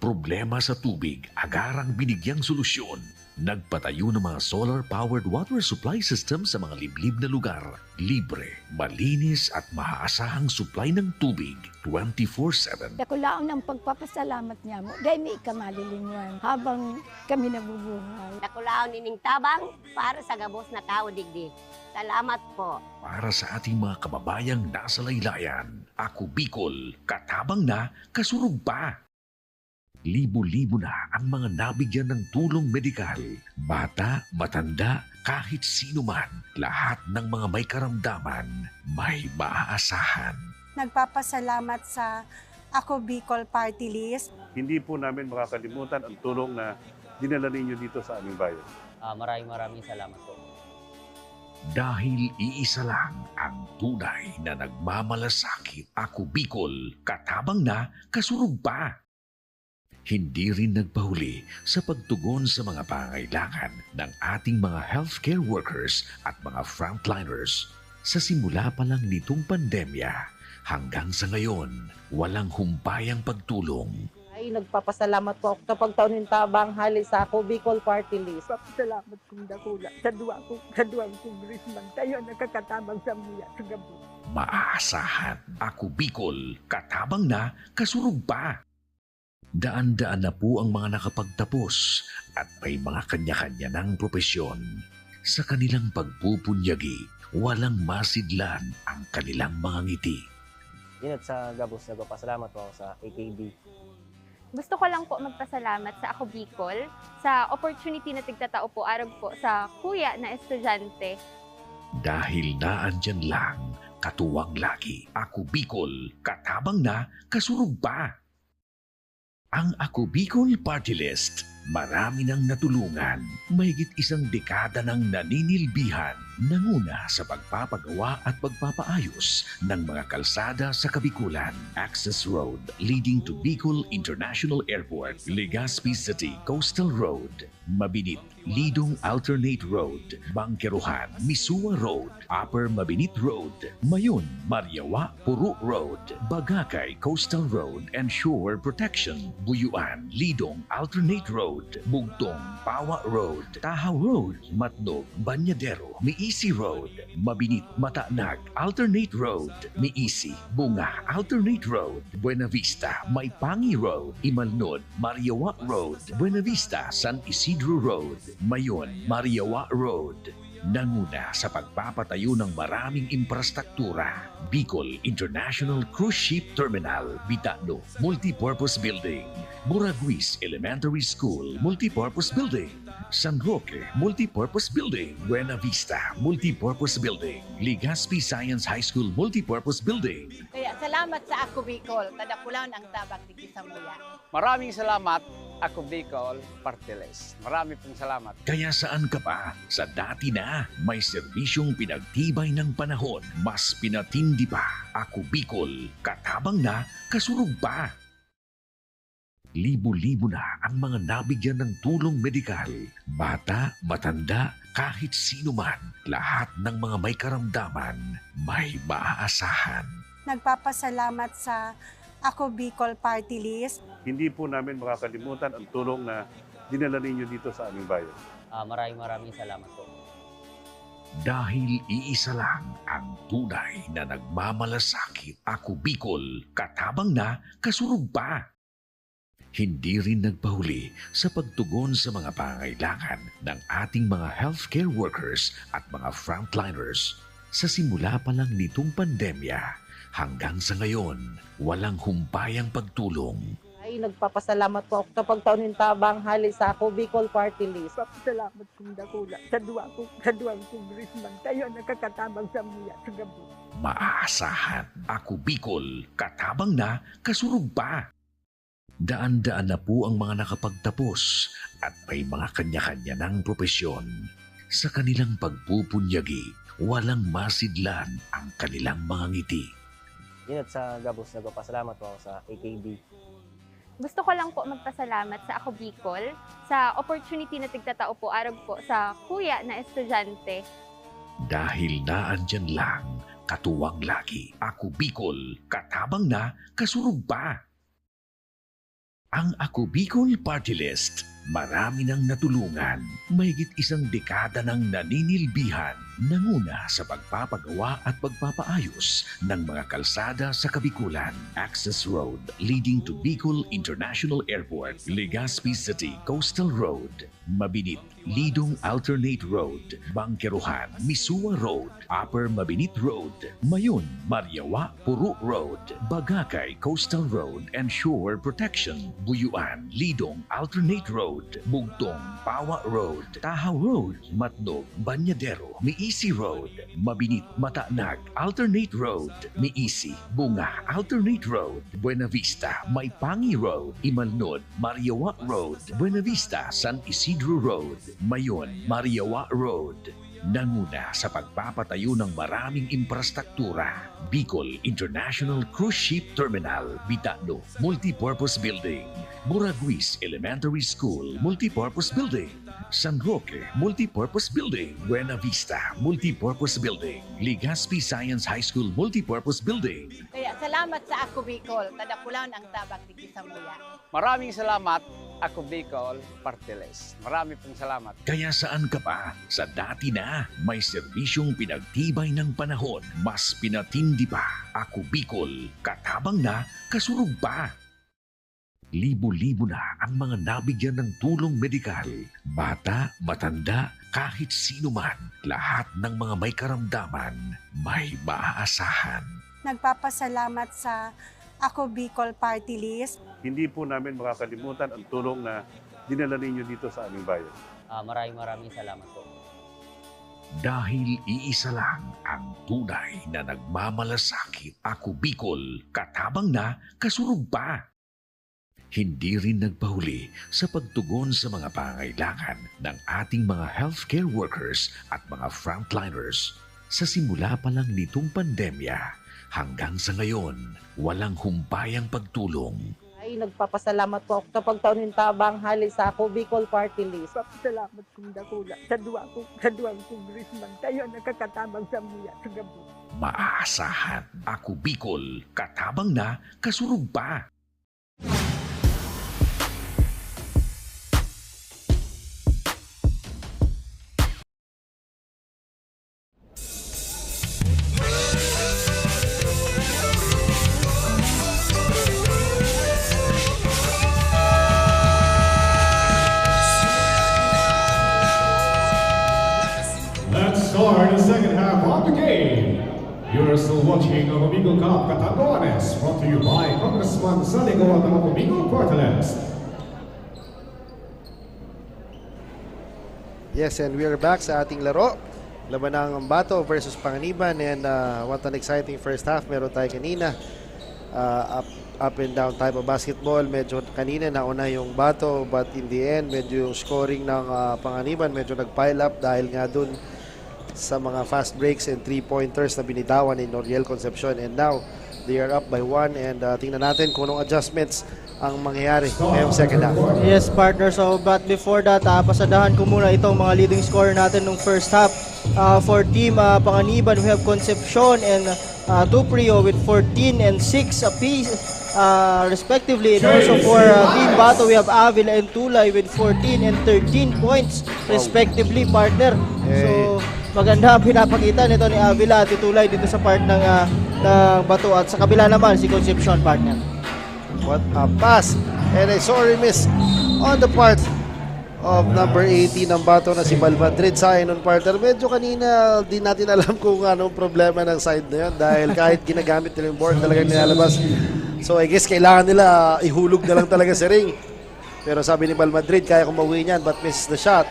Problema sa tubig, agarang binigyang solusyon. Nagpatayo ng mga solar-powered water supply system sa mga liblib na lugar. Libre, malinis at maaasahang supply ng tubig 24/7. Dakulaon ng pagpapasalamat niya mo. Dahil may ikamalilinwan habang kami nabubuhay. Nakulaon ining tabang para sa gabos na tao digdi. Salamat po. Para sa ating mga kababayang nasa laylayan, Ako Bicol, katabang na, kasurug pa. Libo-libo na ang mga nabigyan ng tulong medikal. Bata, matanda, kahit sino man, lahat ng mga may karamdaman, may maaasahan. Nagpapasalamat sa Ako Bicol Party List. Hindi po namin makakalimutan ang tulong na dinala ninyo dito sa aming bayan. Maraming salamat po. Dahil iisa lang ang tunay na nagmamalasakit. Ako Bicol, katabang na, kasurug pa. Hindi rin nagpahuli sa pagtugon sa mga pangailangan ng ating mga healthcare workers at mga frontliners. Sa simula pa lang nitong pandemya, hanggang sa ngayon, walang humpayang pagtulong. Ay, nagpapasalamat po ako sa pagtaunin tabang hali sa Ako Bicol Party List. Papasalamat kong dakula sa duwang congressman. Tayo nakakatabang sa mga sa gabi. Maaasahan. Ako Bicol, katabang na, kasurug pa. Daan-daan na po ang mga nakapagtapos at may mga kanya-kanya ng propesyon. Sa kanilang pagpupunyagi, walang masidlan ang kanilang mga ngiti. Yun sa Gabos, nagpapasalamat po ako sa AKB. Gusto ko lang po magpasalamat sa Ako Bicol sa opportunity na tigtatao po arog po sa kuya na estudyante. Dahil naandyan lang, katuwang lagi. Ako Bicol, katabang na, kasurug pa. Ang Ako Bicol Party List Marami nang natulungan, mahigit isang dekada ng naninilbihan, nanguna sa pagpapagawa at pagpapaayos ng mga kalsada sa Kabikulan. Access Road leading to Bicol International Airport, Legazpi City Coastal Road, Mabinit, Lidong Alternate Road, Bangkeruhan, Misua Road, Upper Mabinit Road, Mayon, Mariawa, Puro Road, Bagakay Coastal Road and Shore Protection, Buyuan, Lidong Alternate Road, Bugtong, Pawa Road, Tahaw Road, Matnog, Banyadero, Miisi Road, Mabinit, Mataanag, Alternate Road, Miisi, Bunga, Alternate Road, Buena Vista, Maipangi Road, Imalnod, Mariawa Road, Buena Vista, San Isidro Road, Mayon, Mariawa Road. Nanguna sa pagpapatayo ng maraming infrastruktura. Bicol International Cruise Ship Terminal, Bitano, Multipurpose Building, Buraguis Elementary School, Multipurpose Building, San Roque, Multipurpose Building, Buena Vista, Multipurpose Building, Legazpi Science High School, Multipurpose Building. Kaya salamat sa Ako Bicol, tadapulan ang tabak di Kisamuya. Maraming salamat, Ako Bicol Party List. Marami pong salamat. Kaya saan ka pa? Sa dati na, may serbisyong pinagtibay ng panahon, mas pinatindi pa. Ako Bicol, katabang na, kasurug pa. Libo-libo na ang mga nabigyan ng tulong medikal. Bata, matanda, kahit sino man, lahat ng mga may karamdaman, may maaasahan. Nagpapasalamat sa Ako Bicol Party List. Hindi po namin makakalimutan ang tulong na dinala ninyo dito sa aming bayan. Maraming salamat po. Dahil iisa lang ang tunay na nagmamalasakit. Ako Bicol, katabang na, kasurug pa. Hindi rin nagpahuli sa pagtugon sa mga pangangailangan ng ating mga healthcare workers at mga frontliners. Sa simula pa lang nitong pandemya, hanggang sa ngayon, walang humpayang pagtulong. Ay, nagpapasalamat po ako sa pagtaunin tabang hali sa Ako Bicol Party List. Salamat kong dakula sa duwang congressman. Tayo nakakatabang sa muya sa gabi. Maaasahan. Ako Bicol, katabang na, kasurug pa. Daan-daan na po ang mga nakapagtapos at may mga kanya-kanya ng propesyon. Sa kanilang pagpupunyagi, walang masidlan ang kanilang mga ngiti. Yun at sa Gabos, nagpapasalamat po ako sa AKB. Gusto ko lang po magpasalamat sa Ako Bicol sa opportunity na tigtatao po arog po sa kuya na estudyante. Dahil naandyan lang, katuwang lagi. Ako Bicol, katabang na, kasurug pa. Ang Ako Bicol Party List, marami nang natulungan, mahigit isang dekada ng naninilbihan, nanguna sa pagpapagawa at pagpapaayos ng mga kalsada sa Kabikulan. Access Road leading to Bicol International Airport, Legazpi City Coastal Road, Mabinit, Lidong Alternate Road, Bangkeruhan, Misua Road, Upper Mabinit Road, Mayon, Mariawa, Puro Road, Bagakay Coastal Road and Shore Protection, Buyuan, Lidong Alternate Road, Bugtong, Pawa Road, Tahaw Road, Matnog, Banyadero, Miisi Road, Mabinit, Mataanag, Alternate Road, Miisi, Bunga, Alternate Road, Buena Vista, Maipangi Road, Imalnod, Mariawa Road, Buena Vista, San Isidro Road, Mayon, Mariawa Road. Nanguna sa pagpapatayo ng maraming infrastruktura. Bicol International Cruise Ship Terminal, Bitano, Multipurpose Building, Buraguis Elementary School, Multipurpose Building, San Roque, Multipurpose Building, Buena Vista, Multipurpose Building, Legazpi Science High School, Multipurpose Building. Kaya salamat sa Ako Bicol, tadapulan ang tabak di Kisamuya. Maraming salamat, Ako Bicol Party List. Marami pong salamat. Kaya saan ka pa? Sa dati na, may serbisyong pinagtibay ng panahon, mas pinatindi pa. Ako Bicol, katabang na, kasurug pa. Libo-libo na ang mga nabigyan ng tulong medikal. Bata, matanda, kahit sino man, lahat ng mga may karamdaman, may maaasahan. Nagpapasalamat sa Ako Bicol Party List. Hindi po namin makakalimutan ang tulong na dinala ninyo dito sa aming bayan. Maraming salamat po. Dahil iisa lang ang tunay na nagmamalasakit. Ako Bicol, katabang na, kasurug pa. Hindi rin nagpahuli sa pagtugon sa mga pangangailangan ng ating mga healthcare workers at mga frontliners. Sa simula pa lang nitong pandemya, hanggang sa ngayon, walang humpayang pagtulong. Ay, nagpapasalamat po ako sa pagtaunin tabang hali sa ako Bicol Party List. Salamat kong dakula sa duwang congressman. Tayo nakakatabang sa muya sa gabi. Maaasahan, Ako Bicol, katabang na, kasurug pa. Let's start the second half of the game. You're still watching Ako Bicol Cup Catanduanes, brought to you by Congressman Salico at Ako Bicol Party List. Yes, and we are back sa ating laro. Laban ng Ambato versus Panganiban, and what an exciting first half meron tayo kanina. Up and down type of basketball. Medyo kanina nauna yung Bato, but in the end, medyo yung scoring ng Panganiban medyo nag-pile up dahil nga dun sa mga fast breaks and 3-pointers na binitawan ni Noriel Concepcion, and now they are up by 1, and tingnan natin kung anong adjustments ang mangyayari ngayong second half. Yes, partner. So, but before that, pasadahan ko muna itong mga leading scorer natin nung first half. For team Panganiban, we have Concepcion and Tuprio with 14 and 6 apiece, respectively. And also for Team Bato, we have Avila and Tulay with 14 and 13 points, respectively, partner. So, maganda ang pinapakita nito ni Avila at Tulay dito sa part ng Bato, at sa kabila naman si Concepcion, partner. What a pass, and I saw a miss on the part of number 18 ng Bato na si Bal Madrid. Sa nun, partner, medyo kanina di natin alam kung anong problema ng side na yun dahil kahit ginagamit nila yung board talagang nilalabas. So I guess kailangan nila ihulog na lang talaga sa ring, pero sabi ni Bal Madrid kaya kong mauwi niyan, but misses the shot.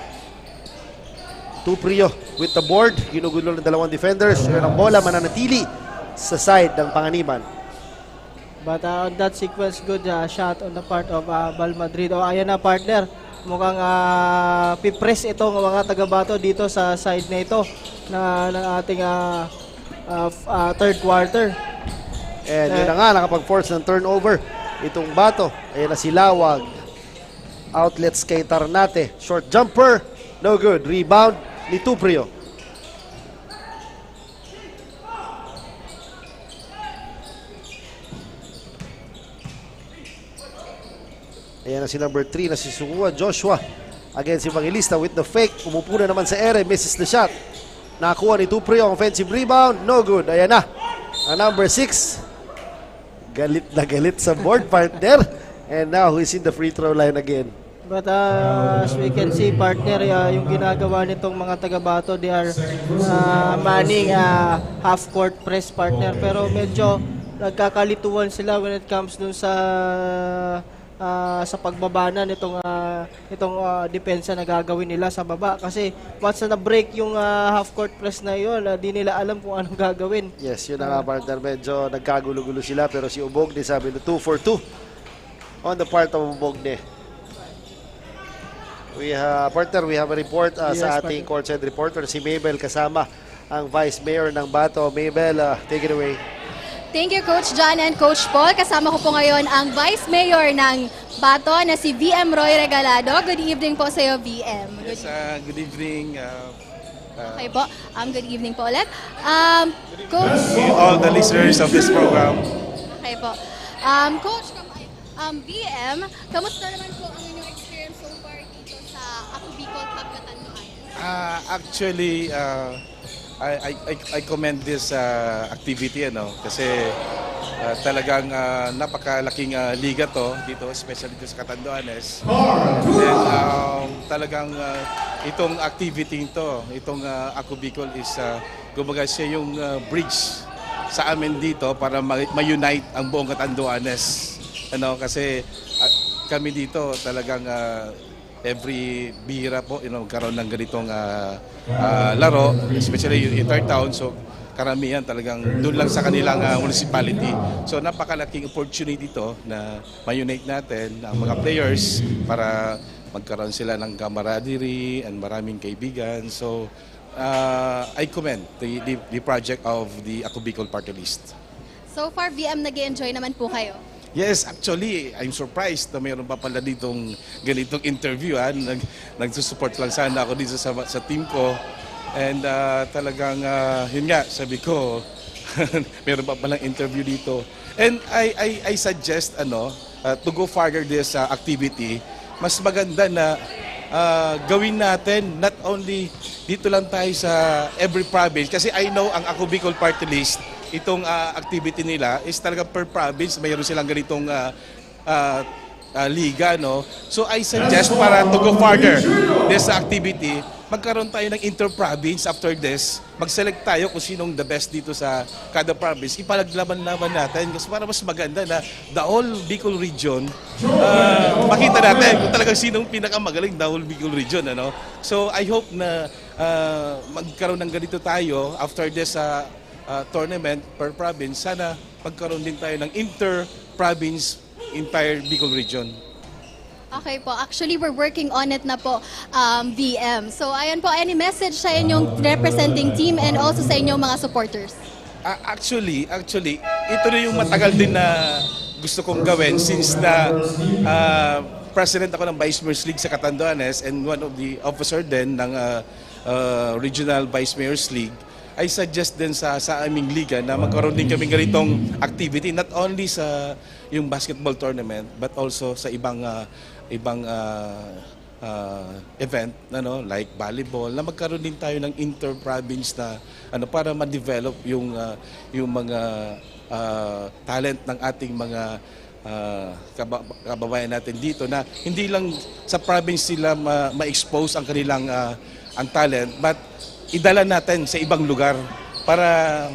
Tuprio with the board, ginugulo ng dalawang defenders, yun ang bola mananatili sa side ng Panganiban. But on that sequence, good shot on the part of Bal Madrid. Ayan na, partner. Mukhang pipress itong mga taga-Bato dito sa side na ito ng ating third quarter. And yun na nga, nakapag-force ng turnover itong Bato. Ayan na si Lawag. Outlets kay Tarnate. Short jumper, no good. Rebound ni Tuprio. Ayan na si number 3 na si Sungua Joshua. Again si Evangelista with the fake. Umupo na naman sa ere. Misses the shot. Nakakuha ni Tuprio ang offensive rebound. No good. Ayan na. Ang number 6. Galit na galit sa board partner. And now he's in the free throw line again. But as we can see, partner, yung ginagawa nitong mga taga-Bato, they are manning half-court press, partner. Pero medyo nagkakalituan sila when it comes dun sa pagbabana nitong depensa na gagawin nila sa baba, kasi once na break yung half court press na yun, di nila alam kung anong gagawin. Yes, yun na nga, partner, medyo nagkagulo-gulo sila, pero si Ubogne sabi na 2 for 2 on the part of Ubogne. Partner, we have a report Yes, sa ating courtside reporter, si Mabel, kasama ang Vice Mayor ng Bato. Mabel, take it away. Thank you, Coach John and Coach Paul. Kasama ko po ngayon ang Vice Mayor ng Bato na si VM Roy Regalado. Good evening po sa iyo, VM. Yes, good evening. Okay po. Good evening po ulit. Coach, all the listeners of this program. Okay po. Coach, VM, kamusta naman po ang inyong experience so far dito sa Ako Bicol Cup Catanduanes? Actually, I commend this activity, kasi talagang napakalaking liga to dito, especially dito sa Catanduanes. And talagang itong activity ito, itong Ako Bicol is kumbaga siya yung bridge sa amin dito para ma-unite ang buong Catanduanes. Kasi kami dito talagang every bihira po, karoon ng ganitong laro, especially in third town. So karamihan talagang doon lang sa kanilang municipality. So napakalaking opportunity to na ma-unite natin ang mga players para magkaroon sila ng camaraderie and maraming kaibigan. So I commend the project of the Ako Bicol Party List. So far, VM, nag-enjoy naman po kayo? Yes, actually, I'm surprised na mayroon pa pala ditong ganitong interview. Nagsusupport lang sana ako dito sa team ko. And talagang, yun nga, sabi ko, mayroon pa palang interview dito. And I suggest to go further this activity. Mas maganda na gawin natin not only dito lang tayo sa every province. Kasi I know ang Ako Bicol Party List, itong activity nila is talaga per province. Mayroon silang ganitong liga, no? So I suggest para to go further this activity, magkaroon tayo ng inter-province after this. Mag-select tayo kung sinong the best dito sa kada province. Ipalaglaban-laban natin kasi para mas maganda na the whole Bicol region, makita natin kung talagang sinong pinakamagaling the whole Bicol region. Ano? So I hope na magkaroon ng ganito tayo after this tournament per province. Sana magkaroon din tayo ng inter-province entire Bicol region. Okay po. Actually, we're working on it na po, VM. So, ayan po, any message sa inyong representing team and also sa inyong mga supporters? Actually, ito na yung matagal din na gusto kong gawin since na president ako ng Vice Mayor's League sa Catanduanes and one of the officer din ng Regional Vice Mayor's League. I suggest din sa aming liga na magkaroon din kami ganitong activity not only sa yung basketball tournament but also sa ibang event like volleyball na magkaroon din tayo ng inter-province na para ma-develop yung mga talent ng ating mga kababayan natin dito na hindi lang sa province sila ma-expose ang kanilang ang talent but idala natin sa ibang lugar para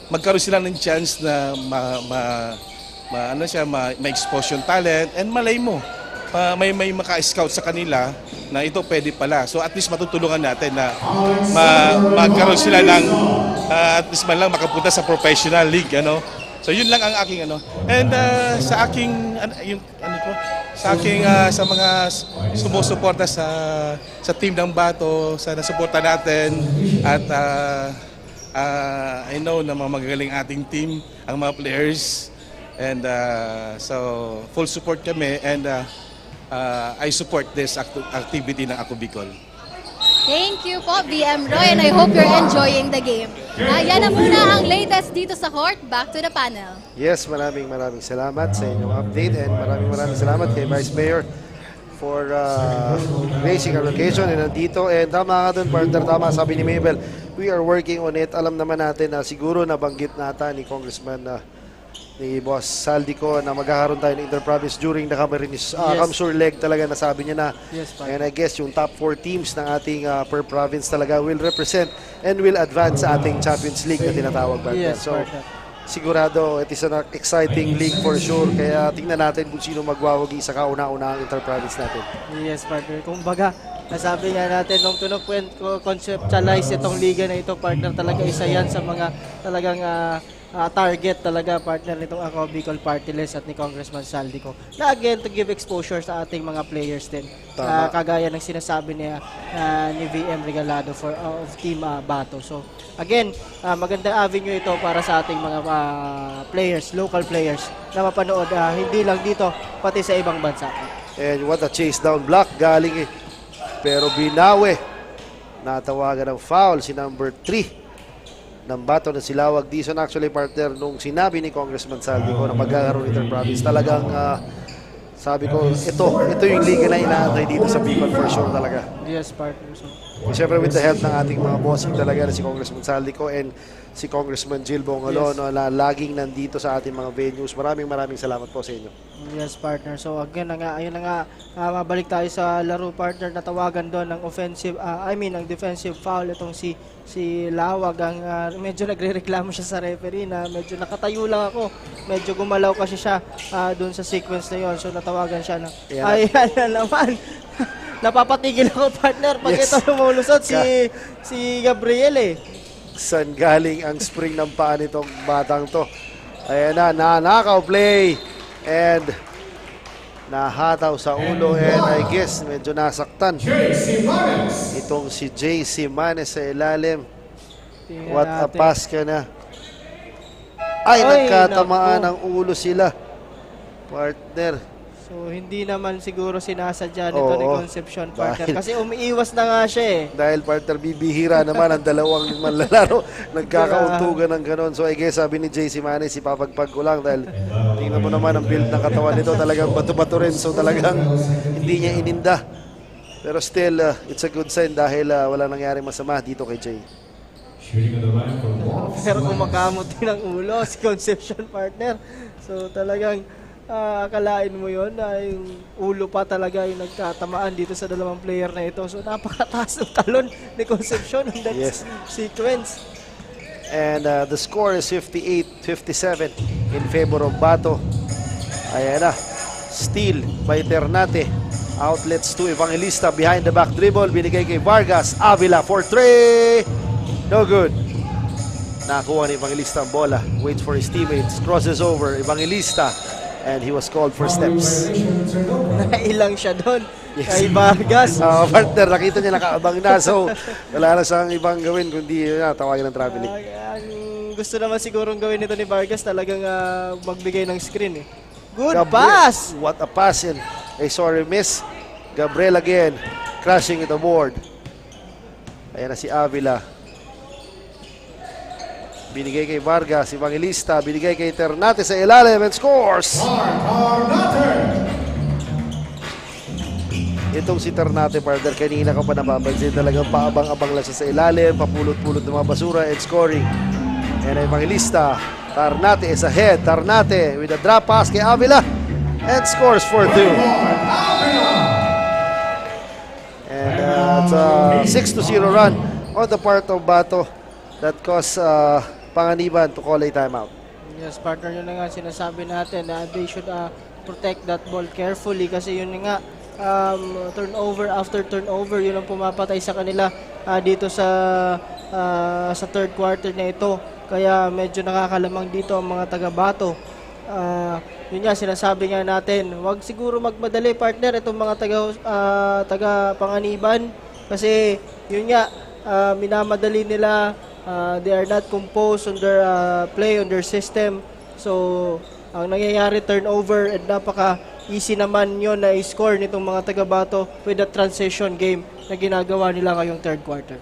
magkaroon sila ng chance na ma-expose yung talent and malay mo may maka-scout sa kanila na ito pwede pala. So at least matutulungan natin na magkaroon sila ng at least man lang makapunta sa professional league, So yun lang ang aking And sa aking sa mga sumusuporta sa team ng Bato, sana suporta natin at I know na magagaling ating team ang mga players and so full support kami and I support this activity ng Ako Bicol. Thank you po, VM Roy, and I hope you're enjoying the game. Yan na muna ang latest dito sa court. Back to the panel. Yes, maraming salamat sa inyong update and maraming salamat kay Vice Mayor for gracing our location and nandito. And tama ka dun, partner, tama sabi ni Mabel, we are working on it. Alam naman natin na siguro nabanggit nata ni Congressman ni Boss Saldico na magkakaroon tayo ng inter-province during the Camarines Kamsur leg talaga nasabi niya na. Yes, and I guess yung top 4 teams ng ating per province talaga will represent and will advance sa ating Champions League na tinatawag ba? Yes, so sigurado it is an exciting league for sure kaya tingnan natin kung sino magwawagi sa kauna-unahang inter-province natin. Yes, partner. Kumbaga, nasabi nga natin nung conceptualize itong liga na ito, partner, talaga isa yan sa mga talagang target talaga, partner, nitong Ako Bicol Party List at ni Congressman Saldico. Na again, to give exposure sa ating mga players din. Kagaya ng sinasabi niya ni VM Regalado of Team Bato. So, again, magandang avenue ito para sa ating mga players, local players, na mapanood hindi lang dito, pati sa ibang bansa. And what a chase down block galing pero binawi. Natawagan ng foul si number 3 ng Bato na Silawag Dizon. Actually, partner, nung sinabi ni Congressman Saldico na magkakaroon inter-province, talagang sabi ko, ito yung liga na inaantay dito sa Bicol for sure talaga. Yes, partner. So, siyempre with the help ng ating mga bossing talaga na si Congressman Saldico and si Congressman Jill Bongalo, na laging nandito sa ating mga venues. Maraming salamat po sa inyo. Yes, partner. So again, ayun na nga, mabalik tayo sa laro, partner, na tawagan doon ng ang defensive foul itong si Lawag. Medyo nagrereklamo siya sa referee na medyo nakatayo lang ako. Medyo gumalaw kasi siya doon sa sequence na yon. So natawagan siya na, ayan na naman. Napapatigil ako, partner, pag ito lumulusot si Gabriel Saan galing ang spring ng paa nitong batang to? Ayan na, nanakaw play. And nahataw sa ulo and I guess medyo nasaktan. Itong si JC Manes sa ilalim. What a pass ka na. Ay, nagkatamaan ng ulo sila. Partner. So, hindi naman siguro sinasadya nito ni Concepcion, partner. Dahil, kasi umiiwas na nga siya eh. Dahil partner, bibihira naman ang dalawang manlalaro. Nagkakauntugan ng ganon. So, I guess sabi ni JC Manes, ipapagpag ko lang dahil tingnan mo naman ang build ng katawan nito. Talagang bato-bato rin. So, talagang hindi niya ininda. Pero still, it's a good sign dahil wala nangyari masama dito kay Jay. Pero kumakamot din ang ulo si Concepcion, partner. So, talagang akalain mo yun na yung ulo pa talaga yung nagkatamaan dito sa dalawang player na ito. So napakataas ng talon ni Concepcion in that sequence. And the score is 58-57 in favor of Bato. Ayan na. Steal by Ternate. Outlets to Evangelista. Behind the back dribble. Binigay kay Vargas. Avila for 3. No good. Nakuha ni Evangelista ang bola. Waits for his teammates. Crosses over. Evangelista. And he was called for steps. Nailang siya doon kay Vargas. Partner, nakita niya nakaabang na. So, wala na siyang ibang gawin kundi tawagin ng traveling. Ang gusto naman sigurong gawin nito ni Vargas talagang magbigay ng screen. Good pass! What a pass. And a sorry miss. Gabriel again. Crashing the board. Ayan na si Avila. Binigay kay Vargas, Evangelista, binigay kay Ternate sa ilalim and scores! Itong si Ternate, partner, kanina ka pa napapansin, talagang paabang-abang lang siya sa ilalim, papulot-pulot ng mga basura and scoring. And Evangelista, Ternate is ahead, Ternate with a drop pass kay Avila and scores for 2. And it's a 6-0 run on the part of Bato that caused Panganiban to call a timeout. Yes, partner, yun na nga sinasabi natin na they should protect that ball carefully kasi yun nga turnover after turnover yun ang pumapatay sa kanila dito sa third quarter na ito. Kaya medyo nakakalamang dito ang mga taga-Bato. Yun nga sinasabi nga natin, wag siguro magmadali, partner, itong mga taga Panganiban kasi yun nga minamadali nila. They are not composed on their play, on their system. So, ang nangyayari, turnover, and napaka-easy naman yon na i-score nitong mga taga-Bato with the transition game na ginagawa nila ngayong third quarter.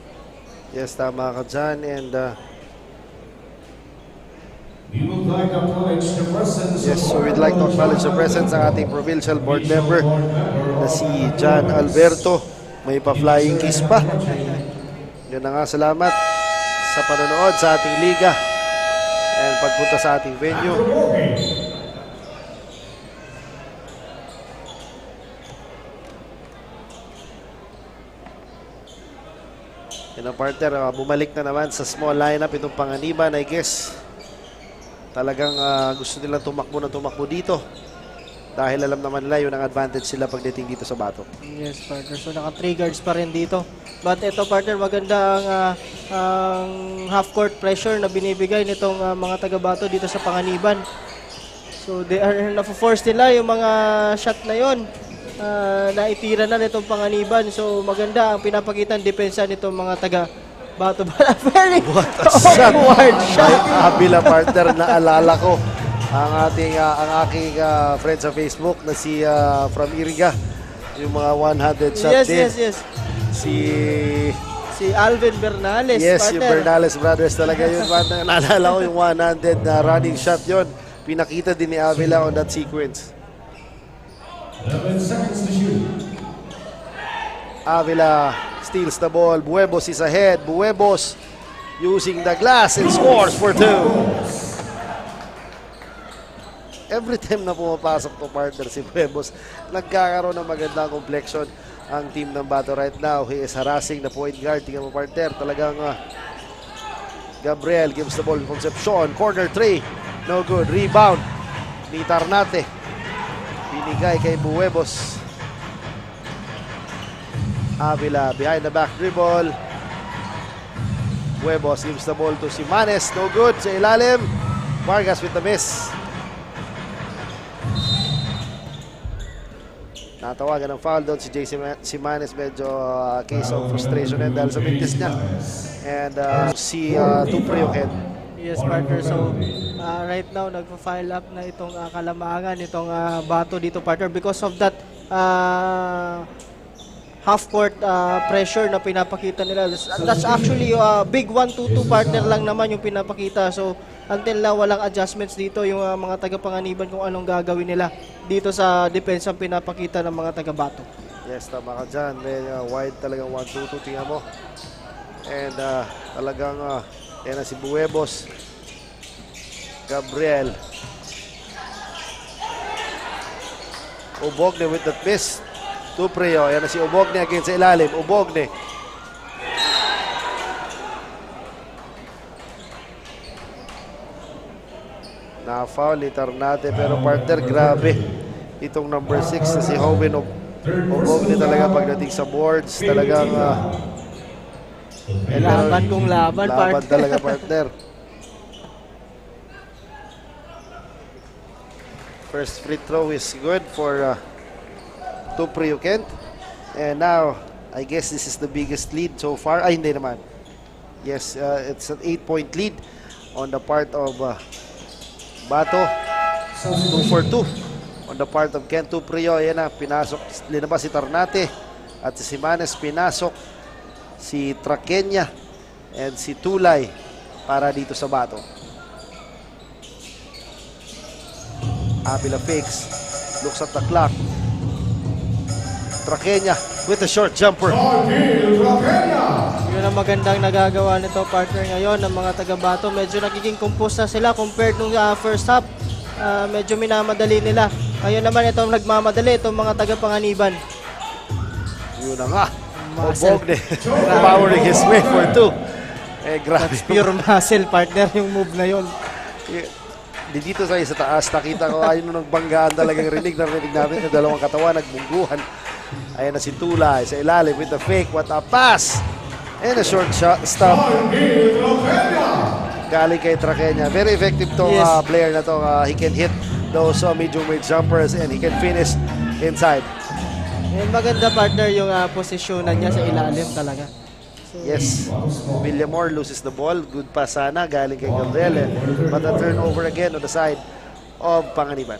Yes, tama ka dyan. And yes, so we'd like to acknowledge the presence ng ating provincial board member na si John Alberto. May pa-flying kiss pa. Yun na nga, salamat sa panonood sa ating liga and pagpunta sa ating venue. Yan ang partner, bumalik na naman sa small lineup itong Panganiban. I guess talagang gusto nilang tumakbo dito dahil alam naman nila yun ang advantage sila pagdating dito sa Bato. Yes, partner. So naka 3 guards pa rin dito. But ito, partner, maganda ang half-court pressure na binibigay nitong mga taga-Bato dito sa Panganiban. So they are na-force nila yung mga shot na yon na itira na nitong Panganiban. So maganda ang pinapakitang depensa nitong mga taga-Bato. Very awkward shot. Avila, partner, naalala ko ang aking friend sa Facebook na si from Iriga, yung mga one-handed shot din. Yes. Si Alvin Bernales, yes, partner. Yung Bernales brothers talaga yun. Naalala ko yung one-handed na running shot yun. Pinakita din ni Avila on that sequence. 11 seconds to shoot. Avila steals the ball. Buebos is ahead. Buebos using the glass and scores for 2. Every time na pumapasok to, partner, si Buebos, nagkakaroon ng magandang complexion ang team ng Bato right now. He is harassing the point guard. Tingnan mo, partner, talagang Gabriel gives the ball to Concepcion. Corner 3. No good. Rebound ni Ternate. Binigay kay Buebos. Avila behind the back dribble. Huevos gives the ball to Simanes. No good sa ilalim. Vargas with the miss. Natawagan ng foul doon si Jay Simanes. Medyo case of frustration yan dahil sa mintis niya. And si Tuprio Ken. Yes, partner. So, right now, nagpa-file up na itong Kalamangan, itong Bato dito, partner. Because of that half-court pressure na pinapakita nila. That's actually big 1-2-2 partner lang naman yung pinapakita. So, until now, walang adjustments dito yung mga taga-Panganiban kung anong gagawin nila dito sa defense ang pinapakita ng mga taga-Bato. Yes, tama ka dyan. May wide talagang 1-2-2. Tingnan mo. And talagang yan na si Huevos. Gabriel. Ubogne with that miss. Tuprio. Yan na si Ubogne against sa ilalim. Ubogne. Na-foul ni Tarnate. Pero partner, grabe. Itong number 6 na si Hoven Ubogne talaga pagdating sa boards. Talagang laban kung laban, partner. Laban talaga, partner. First free throw is good for Tuprio Kent. And now, I guess this is the biggest lead so far. Ay, hindi naman. Yes, it's an 8-point lead on the part of Bato. 2 for 2 on the part of Kent Tuprio. Ayan na, pinasok. Linabas si Tarnate. At si Simanes pinasok. Si Traqueña and si Tulay para dito sa Bato. Avila fakes, looks at the clock. Traqueña with a short jumper. Yun ang magandang nagagawa nito, partner, ngayon ng mga taga-Bato. Medyo nagiging compose na sila compared nung first half. Medyo minamadali nila. Ngayon naman itong nagmamadali itong mga taga-Panganiban. Yun na nga. Ubogne powering his way for 2. Eh, grabe. That's pure muscle, partner, yung move na yun. Dito sa taas, nakita ko ayun nung nagbanggaan talagang rinig namin yung dalawang katawan, nagbungguhan. Ayan na si Tulay sa ilalim with the fake. What a pass! And a short shot stop. Galing kay Traqueña. Very effective tong player na to. He can hit those medium range jumpers and he can finish inside. And maganda, partner, yung posisyonan niya sa ilalim talaga. So, yes, Villamor loses the ball. Good pass sana, galing kay Gabriel. But a turnover again on the side of Panganiban.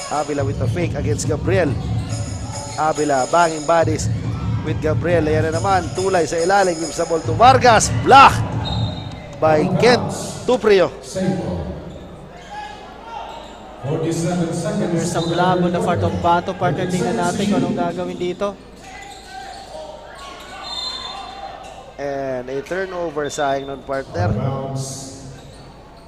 Avila with the fake against Gabriel. Avila banging bodies with Gabriel. Ayan na naman, Tulay sa ilalim. Gives the ball to Vargas. Blocked by Kent Tuprio. 47 seconds. There's some lab on the part of Bato. Partner, tingnan natin kung anong gagawin dito. And a turnover, sayang nun, partner.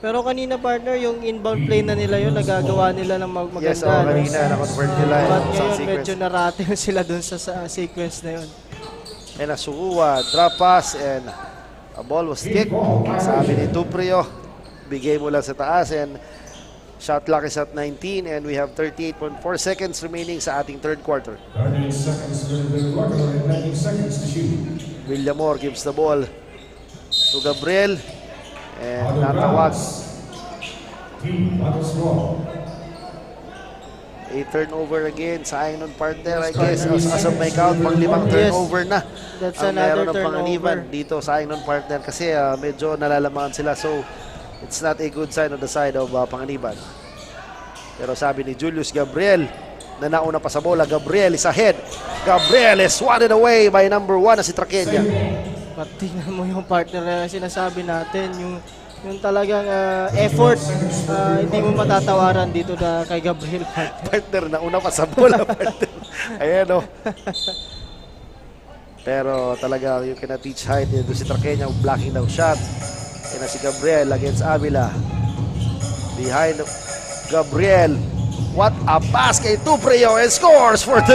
Pero kanina, partner, yung inbound play na nila yun, nagagawa nila ng maganda. Yes, kanina, na-convert nila but yung ngayon, sequence. medyo narating sila dun sa sequence na yun. And Suguwa, drop pass, and a ball was kicked. Sabi ni Tuprio, bigay mo lang sa taas, and shot clock is at 19 and we have 38.4 seconds remaining sa ating third quarter. 38 seconds to the quarter and 19 seconds to shoot. Villamor gives the ball to Gabriel and natawag. A turnover again. Sayang nun, partner, I guess. As of my count, pang-limang turnover na. That's ang another meron ng Panganiban turnover. dito. Sayang nun, partner, kasi medyo nalalamangan sila. So, it's not a good sign on the side of Panganiban. Pero sabi ni Julius Gabriel na nauna pa sa bola, Gabriel is ahead. Gabriel is swatted away by number 1 na si Traqueña. Tingnan mo yung partner na sinasabi natin, yung talagang effort, hindi mo matatawaran dito na kay Gabriel. Partner, nauna pa sa bola, partner. Ayan o. Pero talaga, you cannot teach height. Dito si Traqueña blocking down shot. Yan na si Gabriel against Avila. Behind Gabriel. What a pass kay Tuprio and scores for 2.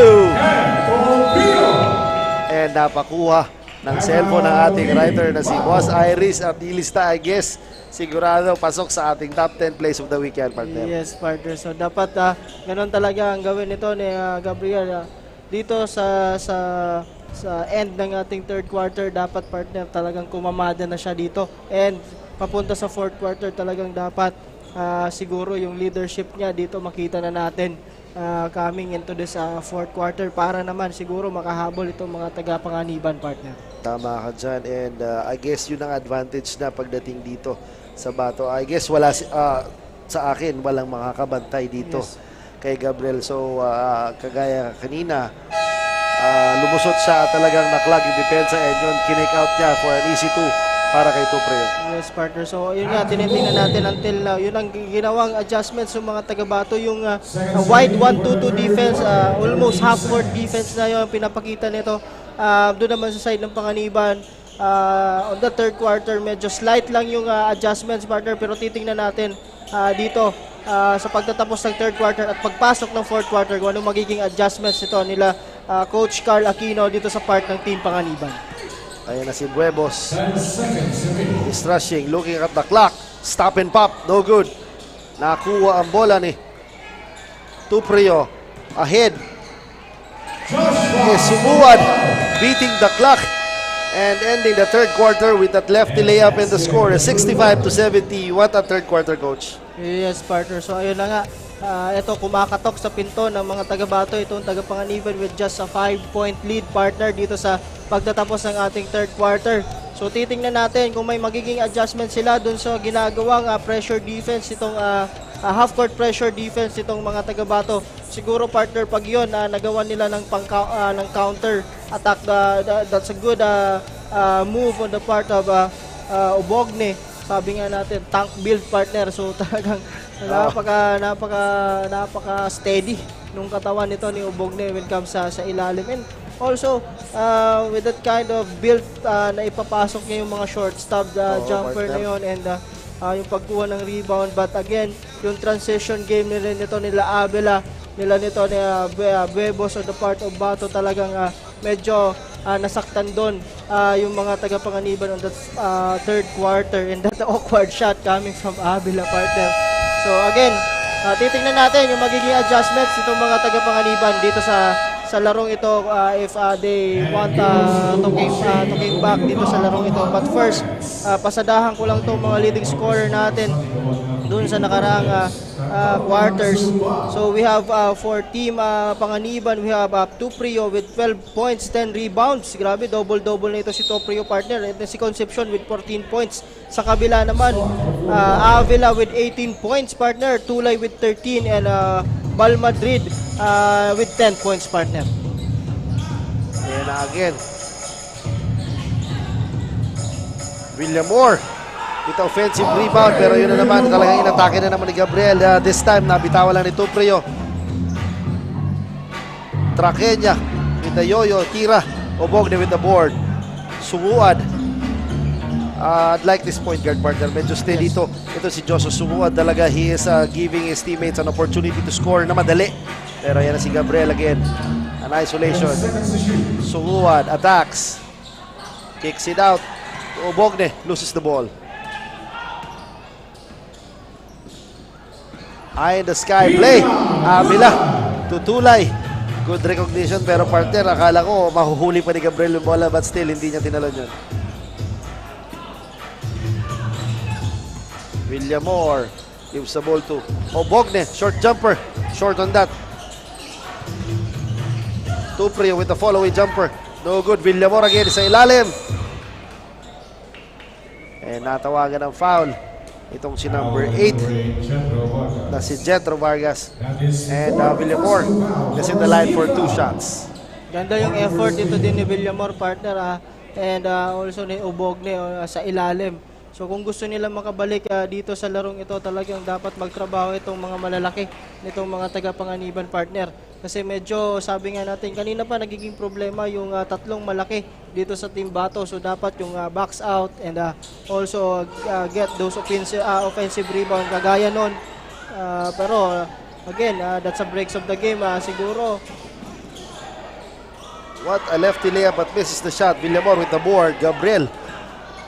And napakuha ng cellphone ng ating writer na si Boss Iris at ilista, I guess, sigurado pasok sa ating top 10 plays of the weekend, partner. Yes, partner. So dapat ganun talaga ang gawin nito ni Gabriel. dito sa end ng ating third quarter, dapat partner talagang kumamada na siya dito. And papunta sa fourth quarter talagang dapat siguro yung leadership niya dito makita na natin coming into this fourth quarter para naman siguro makahabol itong mga taga-Panganiban, partner. Tama ka dyan. And I guess yun ang advantage na pagdating dito sa Bato. I guess wala sa akin, walang makakabantay dito kay Gabriel. So, kagaya kanina, lumusot siya talagang naklag yung depensa and yun, kinake out niya for an easy 2 para kay Tupreo. Yes, partner. So, yun nga, tinitingnan natin until now. Yun ang ginawang adjustments ng mga taga-Bato. Yung wide 1-2-2 defense, almost half-court defense na yung pinapakita nito. Doon naman sa side ng Panganiban, on the third quarter, medyo slight lang yung adjustments, partner. Pero titingnan natin dito sa pagtatapos ng third quarter at pagpasok ng fourth quarter kung anong magiging adjustments nito nila Coach Carl Aquino dito sa part ng Team Panganiban. Ayan na si Buebos. He's rushing, looking at the clock. Stop and pop, no good. Nakuha ang bola ni Tupreo. Ahead. Yes, Sumuad beating the clock and ending the third quarter with that lefty layup and the score is 65-70. What a third quarter, coach. Yes, partner. So ayun na nga. Ito kumakatok sa pinto ng mga taga-Bato, itong taga-Panganiban with just a 5-point lead, partner, dito sa pagtatapos ng ating third quarter. So titingnan natin kung may magiging adjustment sila dun sa ginagawang pressure defense, itong half-court pressure defense itong mga taga-Bato. Siguro, partner, pag yun nagawa nila ng counter attack, that's a good move on the part of Ubogne. Sabi nga natin, tank build, partner. So talagang napaka steady nung katawan nito ni Ubogne when comes sa ilalim. And also with that kind of build na ipapasok niya yung mga short stop jumper na yun and yung pagkuha ng rebound. But again, yung transition game nila nito nila Avila, nila nito ni Buebos on the part of Bato, talagang medyo nasaktan doon yung mga taga-Panganiban on the third quarter, and that awkward shot coming from Avila, partner. So again, titingnan natin yung magiging adjustments itong mga taga-Panganiban dito sa larong ito if they want to came back dito sa larong ito. But first, pasadahan ko lang itong mga leading scorer natin dun sa nakaraang quarters. So we have for Team Panganiban, we have Tupreo with 12 points, 10 rebounds. Grabe, double-double na ito si Tupreo, partner. And si Concepcion with 14 points. Sa kabila naman, Avila with 18 points, partner. Tulay with 13 and Bal Madrid with 10 points, partner. And again, Villamor with offensive rebound, pero yun na naman, talagang inatake na naman ni Gabriel. This time, nabitawan lang ni Tupreo. Traqueña with the yo-yo, tira. Ubogne with the board. Sumuad. I'd like this point guard, partner. Medyo steady ito. Ito si Joshua Sumuad. Talaga, he is giving his teammates an opportunity to score na madali. Pero yan na si Gabriel again. An isolation. Sumuad attacks. Kicks it out. Ubogne loses the ball. Eye in the sky play. Avila tutulay. Good recognition, pero partner, akala ko mahuhuli pa ni Gabriel yung bola, but still hindi niya tinalon yun. Villamor gives the ball to Ubogne. Short jumper. Short on that. Tupreo with the follow-away jumper. No good. Villamor again sa ilalim. And natawagan ng foul itong si number 8 na si Jetro Vargas. And Villamor is in the line for 2 shots. Ganda yung effort dito din ni Villamor, partner, and also ni Ubogne sa ilalim. So kung gusto nila makabalik dito sa larong ito, talagang dapat magtrabaho itong mga malalaki nitong mga taga-Panganiban, partner. Kasi medyo, sabi nga natin, kanina pa nagiging problema yung tatlong malaki dito sa Team Bato. So dapat yung box out and also get those offensive rebound kagaya nun. Pero again, that's a breaks of the game siguro. What a lefty layup but misses the shot. Villamor with the board. Gabriel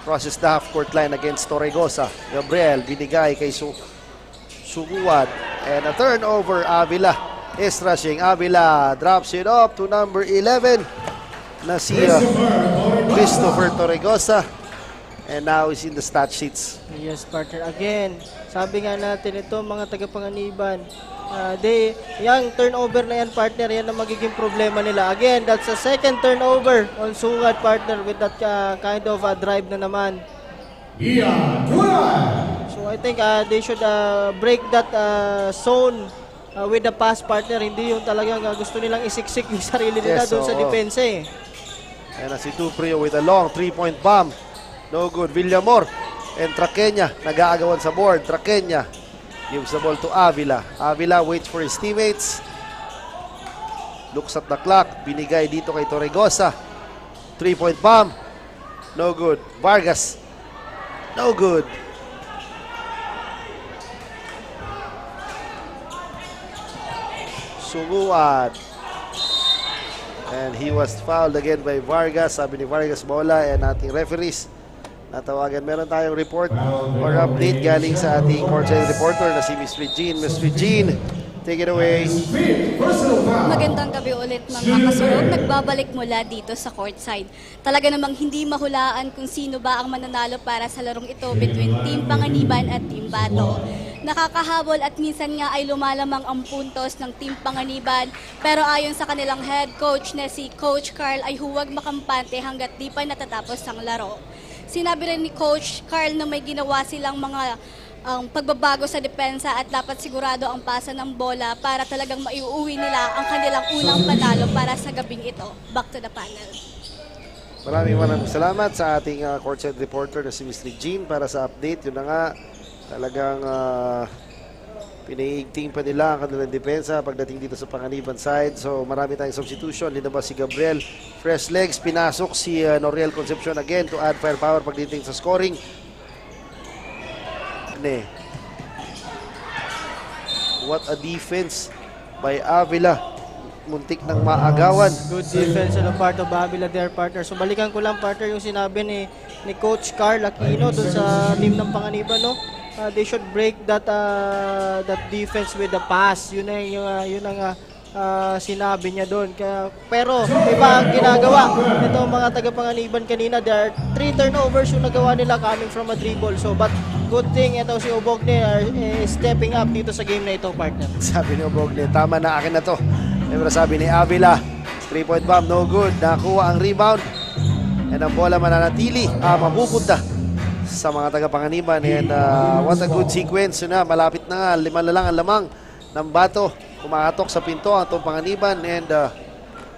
crosses the half-court line against Torregosa. Gabriel binigay kay Sumuad. And a turnover, Avila. is rushing. Avila drops it up to number 11 na si Christopher Torregosa. And now is in the stat sheets. Yes, partner. Again, sabi nga natin ito, mga tagapanganiban, yung turnover na yan, partner, yan ang magiging problema nila. Again, that's a second turnover on Sugat, partner, with that kind of drive na naman. So I think they should break that zone with the pass, partner. Hindi yung talagang gusto nilang isiksik yung sarili nila doon sa depensa eh. And si Tuprio with a long 3-point bomb. No good. Villamor and Traqueña nag-aagawan sa board. Traqueña gives the ball to Avila. Avila waits for his teammates. Looks at the clock. Binigay dito kay Torregosa. 3-point bomb. No good. Vargas. No good. Sunguan. And he was fouled again by Vargas. Sabi ni Vargas, bola, and ating referees natawagan. Meron tayong report or update galing sa ating courtside reporter na si Miss Regine. Miss Regine, take it away. Magandang gabi ulit mga kasurog. Nagbabalik mula dito sa courtside. Talaga namang hindi mahulaan kung sino ba ang mananalo para sa larong ito between Team Panganiban at Team Bato. Nakakahabol at minsan nga ay lumalamang ang puntos ng Team Panganiban, pero ayon sa kanilang head coach na si Coach Carl ay huwag makampante hanggat di pa natatapos ang laro. Sinabi rin ni Coach Carl na may ginawa silang mga pagbabago sa depensa at dapat sigurado ang pasa ng bola para talagang maiuwi nila ang kanilang unang panalo para sa gabing ito. Back to the panel. Maraming salamat sa ating courtside reporter na si Miss Regine para sa update. Yun na nga, talagang pinaigting pa nila ang kanilang depensa pagdating dito sa Panganiban side. So marami tayong substitution. Linabas si Gabriel, fresh legs, pinasok si Noriel Concepcion again to add firepower pagdating sa scoring. What a defense by Avila. Muntik ng maagawan. Good defense on the part of Avila there, partner. So balikan ko lang, partner, yung sinabi ni Coach Carl Aquino dun sa team ng Panganiban, no? They should break that defense with the pass. Yun ang sinabi niya doon. Pero iba ang ginagawa ito mga taga-Panganiban kanina. There are 3 turnovers yung nagawa nila coming from a dribble. So but good thing ito si Obogne is stepping up dito sa game na ito, partner. Sabi ni Obogne, tama na, akin na to. Pero sabi ni Avila, 3-point bomb, no good. Nakuha ang rebound. And ang bola mananatili, mapupunta sa mga taga-Panganiban. And what a good sequence na. Malapit na nga, 5 na lang ang lamang ng Bato. Kumakatok sa pinto ang itong Panganiban. And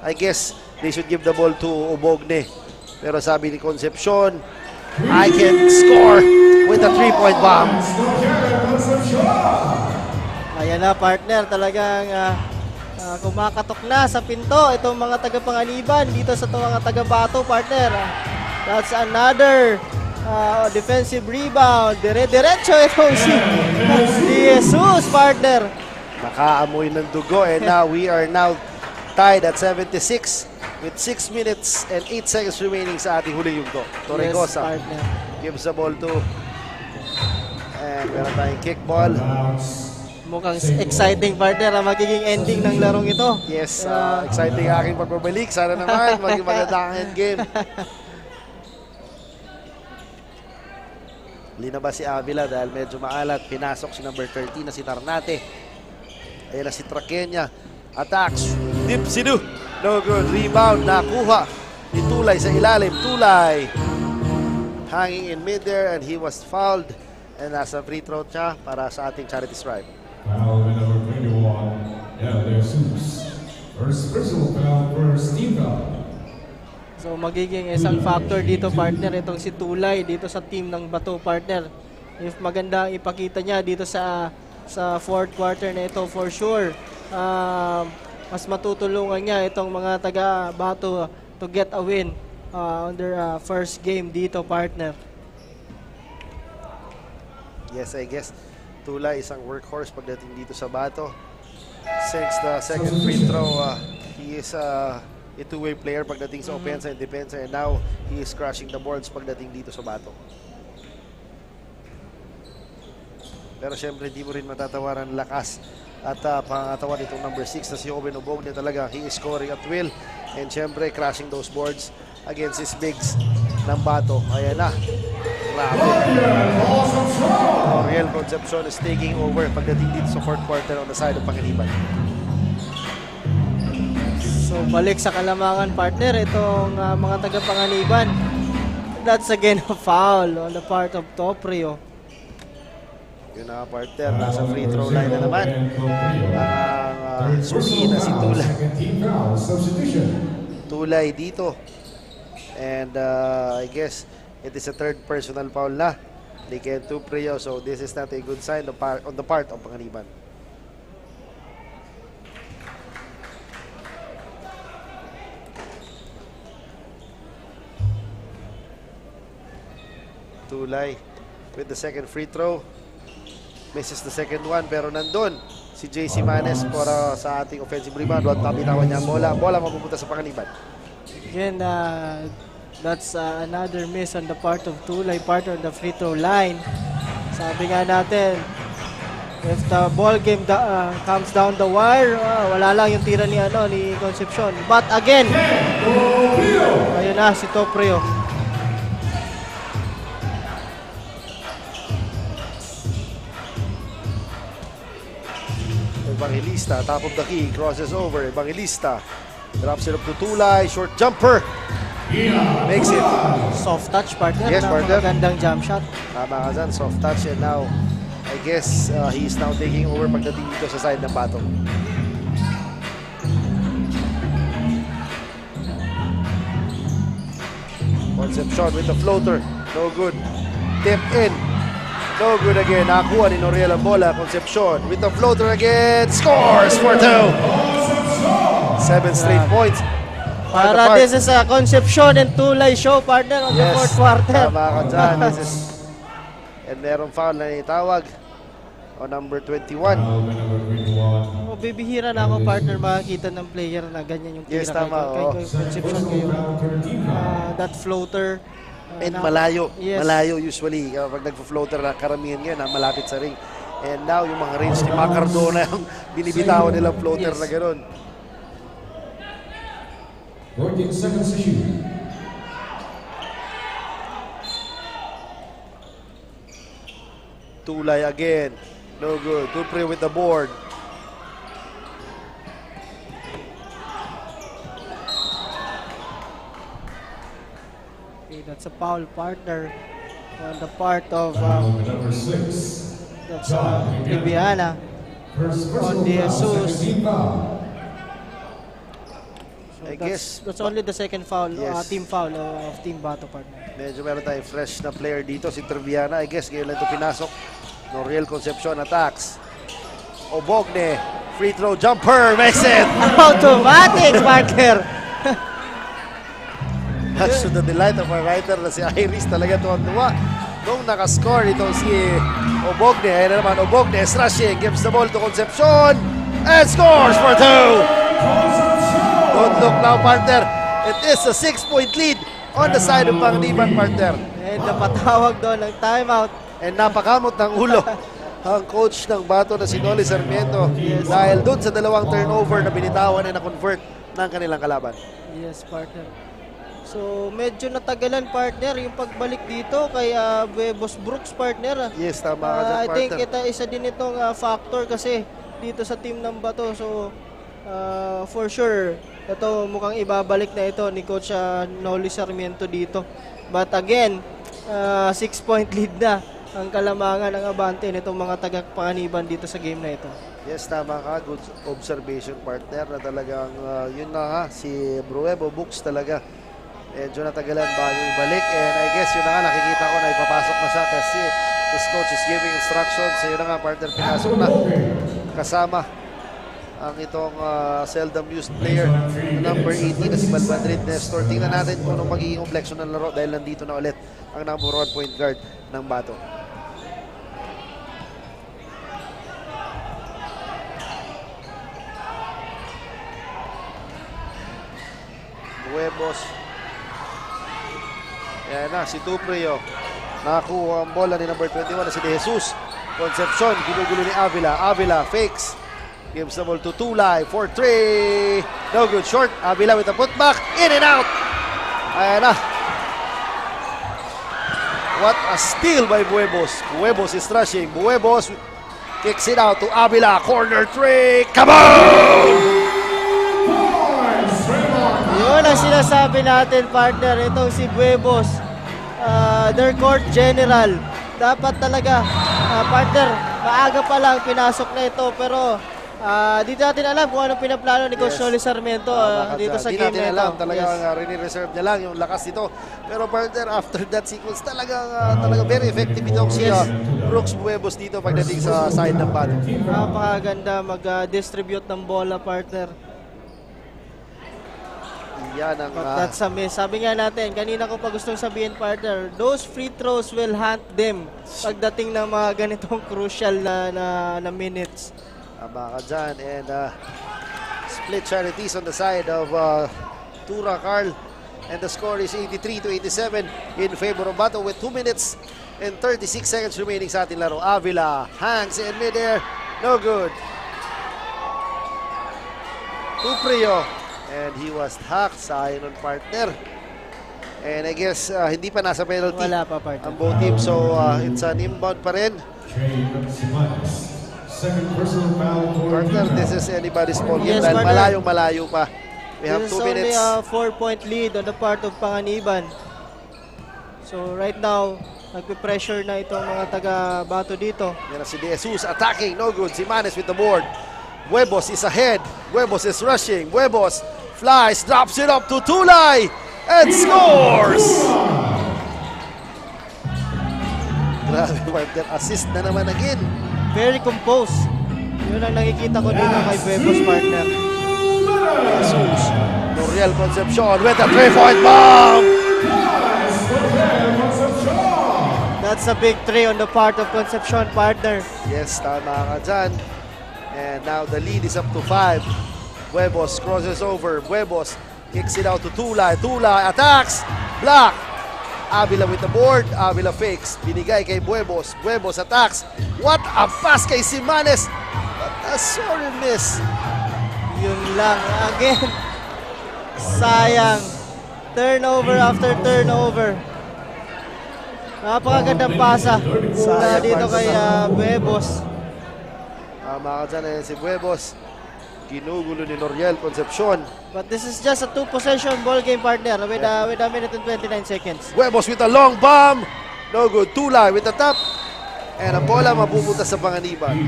I guess they should give the ball to Obogne. Pero sabi ni Concepcion, I can score with a 3-point bomb. Ayan na, partner, talagang kumakatok na sa pinto itong mga taga-Panganiban dito sa itong mga taga-Bato, partner. That's another defensive rebound. Diretso itong si Jesus, partner. Nakaamoy ng dugo, and now we are now tied at 76 with 6 minutes and 8 seconds remaining sa ating huling yugto. Torregosa gives the ball to, and meron tayong kickball. Mukhang exciting, partner, ang magiging ending ng larong ito. Yes, exciting aking pagbabalik. Sana naman maging maganda ang endgame. Linabas si Avila dahil medyo maalat. Pinasok si number 13 na si Tarnate. Ayan na si Traqueña. Attacks. Deep Sidu. No good. Rebound. Nakuha ni Tulay sa ilalim. Tulay hanging in mid-air and he was fouled. And nasa free throw siya para sa ating charity stripe. Foul number 21. Jesus. First personal foul, first team foul. So magiging isang factor dito, partner, itong si Tulay dito sa team ng Bato, partner. If maganda ipakita niya dito sa fourth quarter na ito, for sure mas matutulungan niya itong mga taga Bato to get a win on their first game dito, partner. Yes, I guess Tulay isang workhorse pagdating dito sa Bato. Since the second free throw, he is a two-way player pagdating sa offense and defense, and now he is crushing the boards pagdating dito sa Bato. Pero syempre hindi mo rin matatawaran lakas At pangatawan itong number 6 na si Owen Obogne talaga. He is scoring at will. And syempre, crashing those boards against his bigs ng Bato. Ayan na. Grabe. Real Concepcion is taking over pagdating dito sa fourth quarter on the side of Panganiban. So balik sa kalamangan, partner, itong mga taga-Panganiban. That's again a foul on the part of Toprio. Yun na, partner, nasa free throw line na naman ang suki na si Tulay. Tulay dito. And I guess it is a third personal foul na ni Ken Tuprio. So this is not a good sign on the part of Panganiban. Tulay with the second free throw. Misses the second one, pero nandun si JC Manes para sa ating offensive rebound. At kapitawan niya ang bola. Bola mapupunta sa Panganiban. Again, that's another miss on the part of Tulay, part of the free throw line. Sabi nga natin, if the ball game comes down the wire, wala lang yung tira ni Concepcion. But again, ayun na si Toprio. Evangelista, top of the key, crosses over. Evangelista drops it up to Tulay, short jumper. Makes it. Soft touch, partner. Yes, partner. Magandang jump shot. Tama ka dyan, soft touch. And now, I guess he is now taking over pagdating dito sa side ng Bato. Concepcion with the floater. No good. Tip in. No good again. Nakakuha ni Noriel ang bola. Concepcion with the floater again. Scores for 2. 7 straight points. Para this is a Concepcion and Tulay show, partner, on the fourth quarter. Tama ka dyan. This is... And merong foul na itawag on number 21. Bibihira na ako, partner, makakita ng player na ganyan yung tira. Yes, tama. Kay Concepcion kayo. That floater. And malayo. Yes. Malayo usually. Kapag nagpo-floater na karamihan ngayon, malapit sa ring. And now, yung mga range ni Macardona yung binibitawan nilang floater na gano'n. 14 seconds to shoot. Tulay again. No good. Tupre with the board. Okay, that's a foul, partner, on the part of number 6. that's Bibiana on De Jesus. I guess that's only the second foul, yes. Team foul of Team Bato, partner. Medyo meron tayong fresh na player dito, si Treviana. I guess ngayon lang ito pinasok. Noriel Concepcion attacks. Obogne, free throw jumper, makes it! Automatic, partner! Much to the delight of our writer na si Iris, talaga tuwan-tuwa. Nung nakascore itong si Obogne, ayun na naman, Obogne is rushing, gives the ball to Concepcion, and scores for 2! Don't look now, partner. It is a 6-point lead on the side of Panganiban, partner. And napatawag doon ng timeout. And napakamot ng ulo ang coach ng Bato na si Noli Sarmiento dahil doon sa dalawang turnover na binitawan na na-convert ng kanilang kalaban. Yes, partner. So, medyo natagalan, partner, yung pagbalik dito kay Boss Brooks, partner. Yes, tama ka dyan, I think partner. isa din itong factor kasi dito sa team ng Bato. So, for sure, ito mukhang ibabalik na ito ni Coach Noli Sarmiento dito. But again, 6-point lead na ang kalamangan ng abante nitong mga taga-Panganiban dito sa game na ito. Yes, tama ka. Good observation, partner, na talagang yun na nga, si Bruebo Books talaga. Medyo natagalan bago ibalik. And I guess yun na nga, nakikita ko na ipapasok na siya kasi this coach is giving instructions. So yun na nga, partner, pinasok na kasama ang itong seldom used player, number 18 na si Balbandrid Nestor. Tingnan natin kung anong magiging complexion ng laro dahil nandito na ulit ang number 1 point guard ng Bato. Nuevos. Yan na, si Tuprio. Nakakuha ang bola ni number 21 na si De Jesus. Concepcion, ginugulo ni Avila. Avila fakes. Gives the ball to Tulay for 3. No good. Short. Avila with a putback. In and out. Ayan na. What a steal by Buebos. Buebos is rushing. Buebos kicks it out to Avila. Corner 3. Come on! Yun ang sinasabi natin, partner. Itong si Buebos, their court general. Dapat talaga, partner, maaga pa lang pinasok na ito. Pero dito natin alam kung anong pinaplano ni Coach Noli Sarmiento dito sa game na ito. Alam, talagang rini-reserve niya lang yung lakas nito. Pero partner, after that sequence, talagang very effective itong si Brooks Buebos dito pagdating sa side ng bat. Napakaganda mag-distribute ng bola, partner. Yan ang... But that's a miss. Sabi nga natin, kanina ko pa gustong sabihin, partner, those free throws will haunt them pagdating ng mga ganitong crucial na minutes. Tama ka dyan. And split charities on the side of Tura Carl. And the score is 83-87 in favor of Bato with 2 minutes and 36 seconds remaining sa ating laro. Avila hangs in midair. No good. Tuprio. And he was hacked. Sayang nun, partner. And I guess hindi pa nasa penalty. Wala pa, partner. Ang both teams. So it's an inbound pa rin. Partner, this is anybody's ball game. Yes, dahil malayo pa. We have 2 minutes. This is only a 4-point lead on the part of Panganiban. So right now, nagpe-pressure na itong mga taga-Bato dito. Yan na si De Jesus attacking. No good. Zimanes with the board. Buebos is ahead. Buebos is rushing. Buebos flies, drops it up to Tulay, and scores! Grabe, partner. Assist na naman again. Very composed. Yun ang nakikita ko dito kay Buebos, partner. Jesus. Noriel Concepcion with a 3-point bomb! That's a big 3 on the part of Concepcion, partner. Yes, tama ka dyan. And now the lead is up to 5. Buebos crosses over. Buebos kicks it out to Tulay. Tulay attacks. Block. Avila with the board. Avila fakes. Binigay kay Buebos. Buebos attacks. What a pass kay Zimanes. But a sorry miss. Yun lang. Again. Sayang. Turnover after turnover. Napakagandang pasa. Dito kay Buebos. Tama ka dyan si Buebos. Ginugulo ni Noriel Concepcion. But this is just a 2-possession ball game, partner, with a minute and 29 seconds. Buebos with a long bomb. No good. Tulay with the top. And ang bola mapupunta sa Panganiban.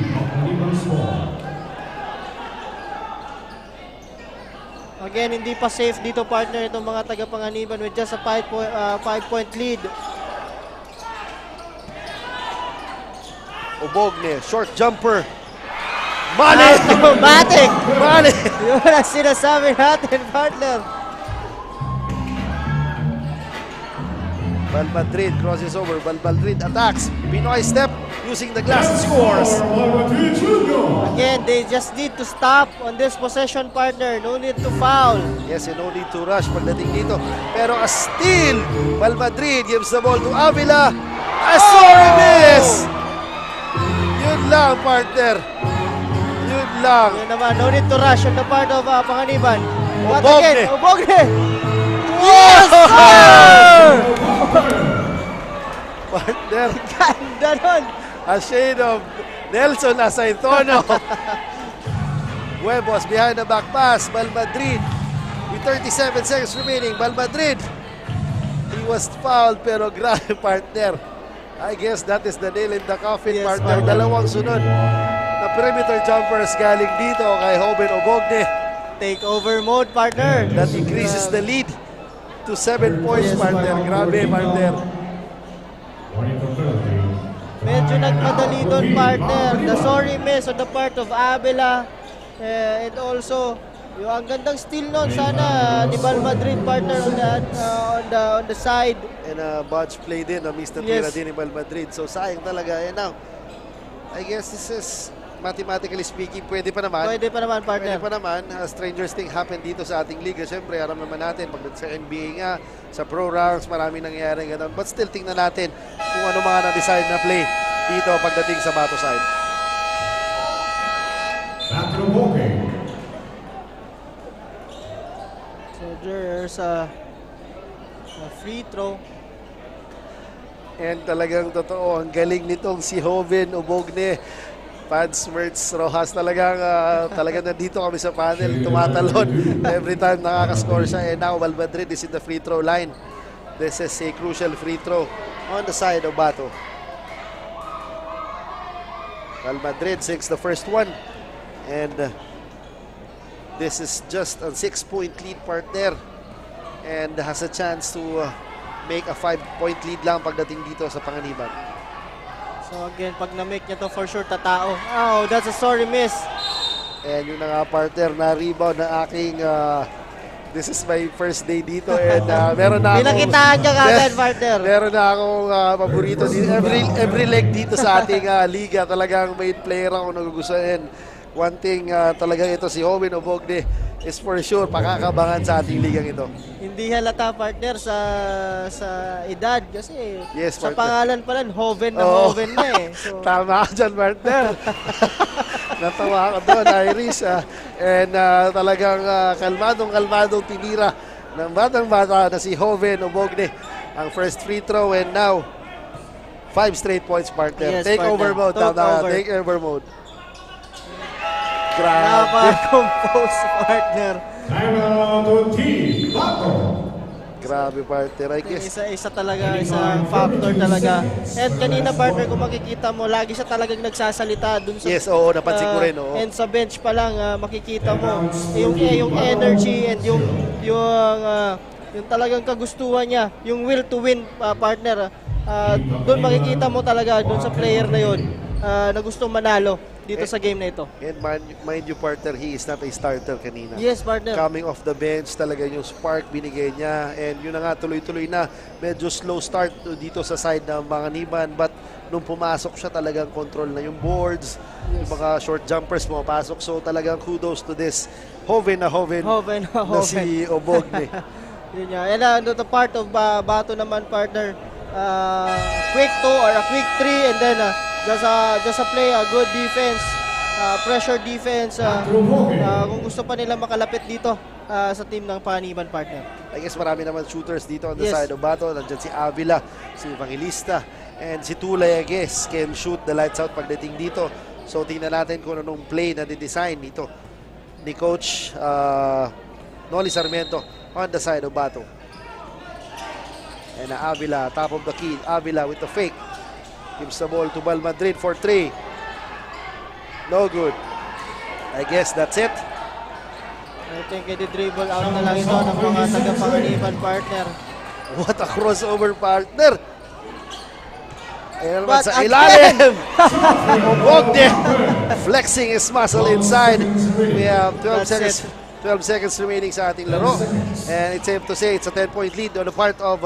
Again, hindi pa safe dito, partner, itong mga taga-Panganiban with just a 5-point lead. Obogne, short jumper. Mane! Automatic! Mane! Yun ang sinasabi natin, partner. Balmadrid crosses over. Balmadrid attacks. Pinoy step using the glass and scores. Again, they just need to stop on this possession, partner. No need to foul. Yes, and no need to rush pagdating dito. Pero a steal. Balmadrid gives the ball to Avila. A sorry miss! Yun lang, partner. Yun lang. Yun naman, no need to rush on the part of Panganiban. What Obogne. again? Obogne! Yes, sir! Partner. Ganda nun. A shade of Nelson Asaitono. Buebos behind the back pass. Balmadrid with 37 seconds remaining. Balmadrid. He was fouled pero grabe, partner. I guess that is the nail in the coffin, Yes, partner. partner. Dalawang sunod na perimeter jumpers galing dito kay Hoben Obogne. Take over mode, partner. That increases the lead to 7 points, partner. Grabe, partner. Medyo nagmadali doon, partner. The sorry miss on the part of Avila. And also, yung ang gandang steal nun sana ni Balmadrid, partner, on the side. And Budge play din, missed the tira din ni Balmadrid. So sayang talaga. And now, I guess this is, mathematically speaking, pwede pa naman. Pwede pa naman, partner. Pwede pa naman. Strangers thing happen dito sa ating liga. Siyempre, aram naman natin, pag sa NBA nga, sa pro ranks, maraming nangyayari ganun. But still, tingnan natin kung ano mga na-decide na play dito pagdating sa Bato side. Back to the ball game. So there's a free throw. And talagang totoo, ang galing nitong si Joven Obogne. Pads Mertz Rojas, talagang nandito kami sa panel, tumatalon every time nakakascore siya. And now, Val Madrid is in the free throw line. This is a crucial free throw on the side of Bato. Val Madrid sinks the first one. And this is just a 6-point lead partner. And has a chance to make a 5-point lead lang pagdating dito sa Panganiban. So again, pag na-make niya to, for sure tatao. Oh, that's a sorry miss. And yun na nga, partner, na rebound na aking this is my first day dito. And meron na akong pinakitaan niya kagad, partner. Meron na akong paborito dito. Every leg dito sa ating liga, talagang main player ako nagugustuhan. One thing talagang ito si Joven Obogne is for sure pakakabangan sa ating ligang ito. Hindi halata, partner, sa edad kasi yes, sa partner. pangalan pa lang, Joven na Joven na eh. So, tama ka dyan, partner. Natawa ka doon, Iris. And talagang kalmadong tinira ng batang-bata na si Joven Obogne. Ang first free throw and now 5 straight points, partner. Yes, Take partner. over mode. Take over mode. Napaka-compose, partner. Grabe, partner. I guess Isa talaga, isang factor talaga. And kanina, partner, kung makikita mo, lagi siya talagang nagsasalita dun sa... Yes, oo, napansin ko rin, oo. And sa bench pa lang, makikita mo yung energy and yung talagang kagustuhan niya, yung will to win, partner. Doon makikita mo talaga, doon sa player na yun, na gustong manalo dito sa game na ito. And mind you, partner, he is not a starter kanina. Yes, partner. Coming off the bench, talaga yung spark binigay niya. And yun na nga, tuloy-tuloy na. Medyo slow start dito sa side ng Panganiban. But nung pumasok siya, talagang control na yung boards. Yes. Yung mga short jumpers pumapasok. So talagang kudos to this Joven na si Obogne. Yun yan. And the part of Bato naman, partner, quick 2 or a quick 3 and then just a play, a good defense, pressure defense. Kung gusto pa nila makalapit dito sa team ng Panganiban, partner. I guess marami naman shooters dito on the side of Bato. Nandiyan si Avila, si Evangelista, and si Tulay, I guess, can shoot the lights out pagdating dito. So tingnan natin kung anong play na di-design dito ni Coach Noli Sarmiento on the side of Bato. And Avila, top of the key. Avila with the fake. Gives the ball to Val Madrid for 3. No good. I guess that's it. I think i-dribble out na lang ito ng mga taga-Panganiban, partner. What a crossover, partner. Ayan naman sa ilalim. Obogne flexing his muscle inside. We have 12 seconds remaining sa ating laro. And it's safe to say it's a 10-point lead on the part of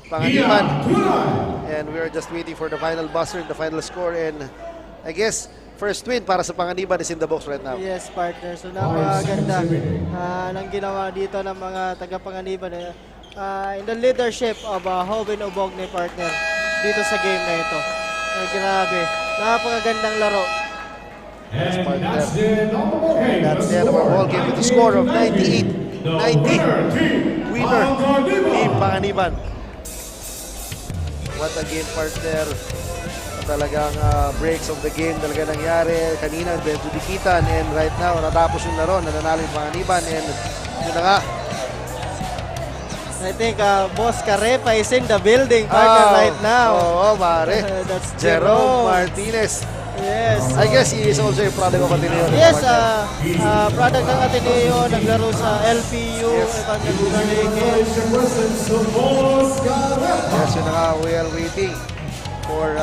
Panganiban. And we are just waiting for the final buzzer, the final score. And I guess first win para sa Panganiban is in the box right now. Yes, partner. So napakaganda ng ginawa dito ng mga taga-Panganiban in the leadership of Joven Obogne, partner, dito sa game na ito. Grabe. Napakagandang laro. Yes, partner. And that's the end of our ball game with a score of 98-90. Winner, Team Panganiban. What a game, partner. Talagang breaks of the game talaga nangyari. Kanina, medyo dikitan. And right now, natapos yung laro. Nananalo yung Panganiban. And yun na nga. I think Boss Carepa is in the building, partner, right now. Oo, pare. That's Jerome Martinez. Yes. I guess he is also a product of Ateneo. Yes, product ng Ateneo. Naglaro sa LPU. Yes, yun na nga. We are waiting for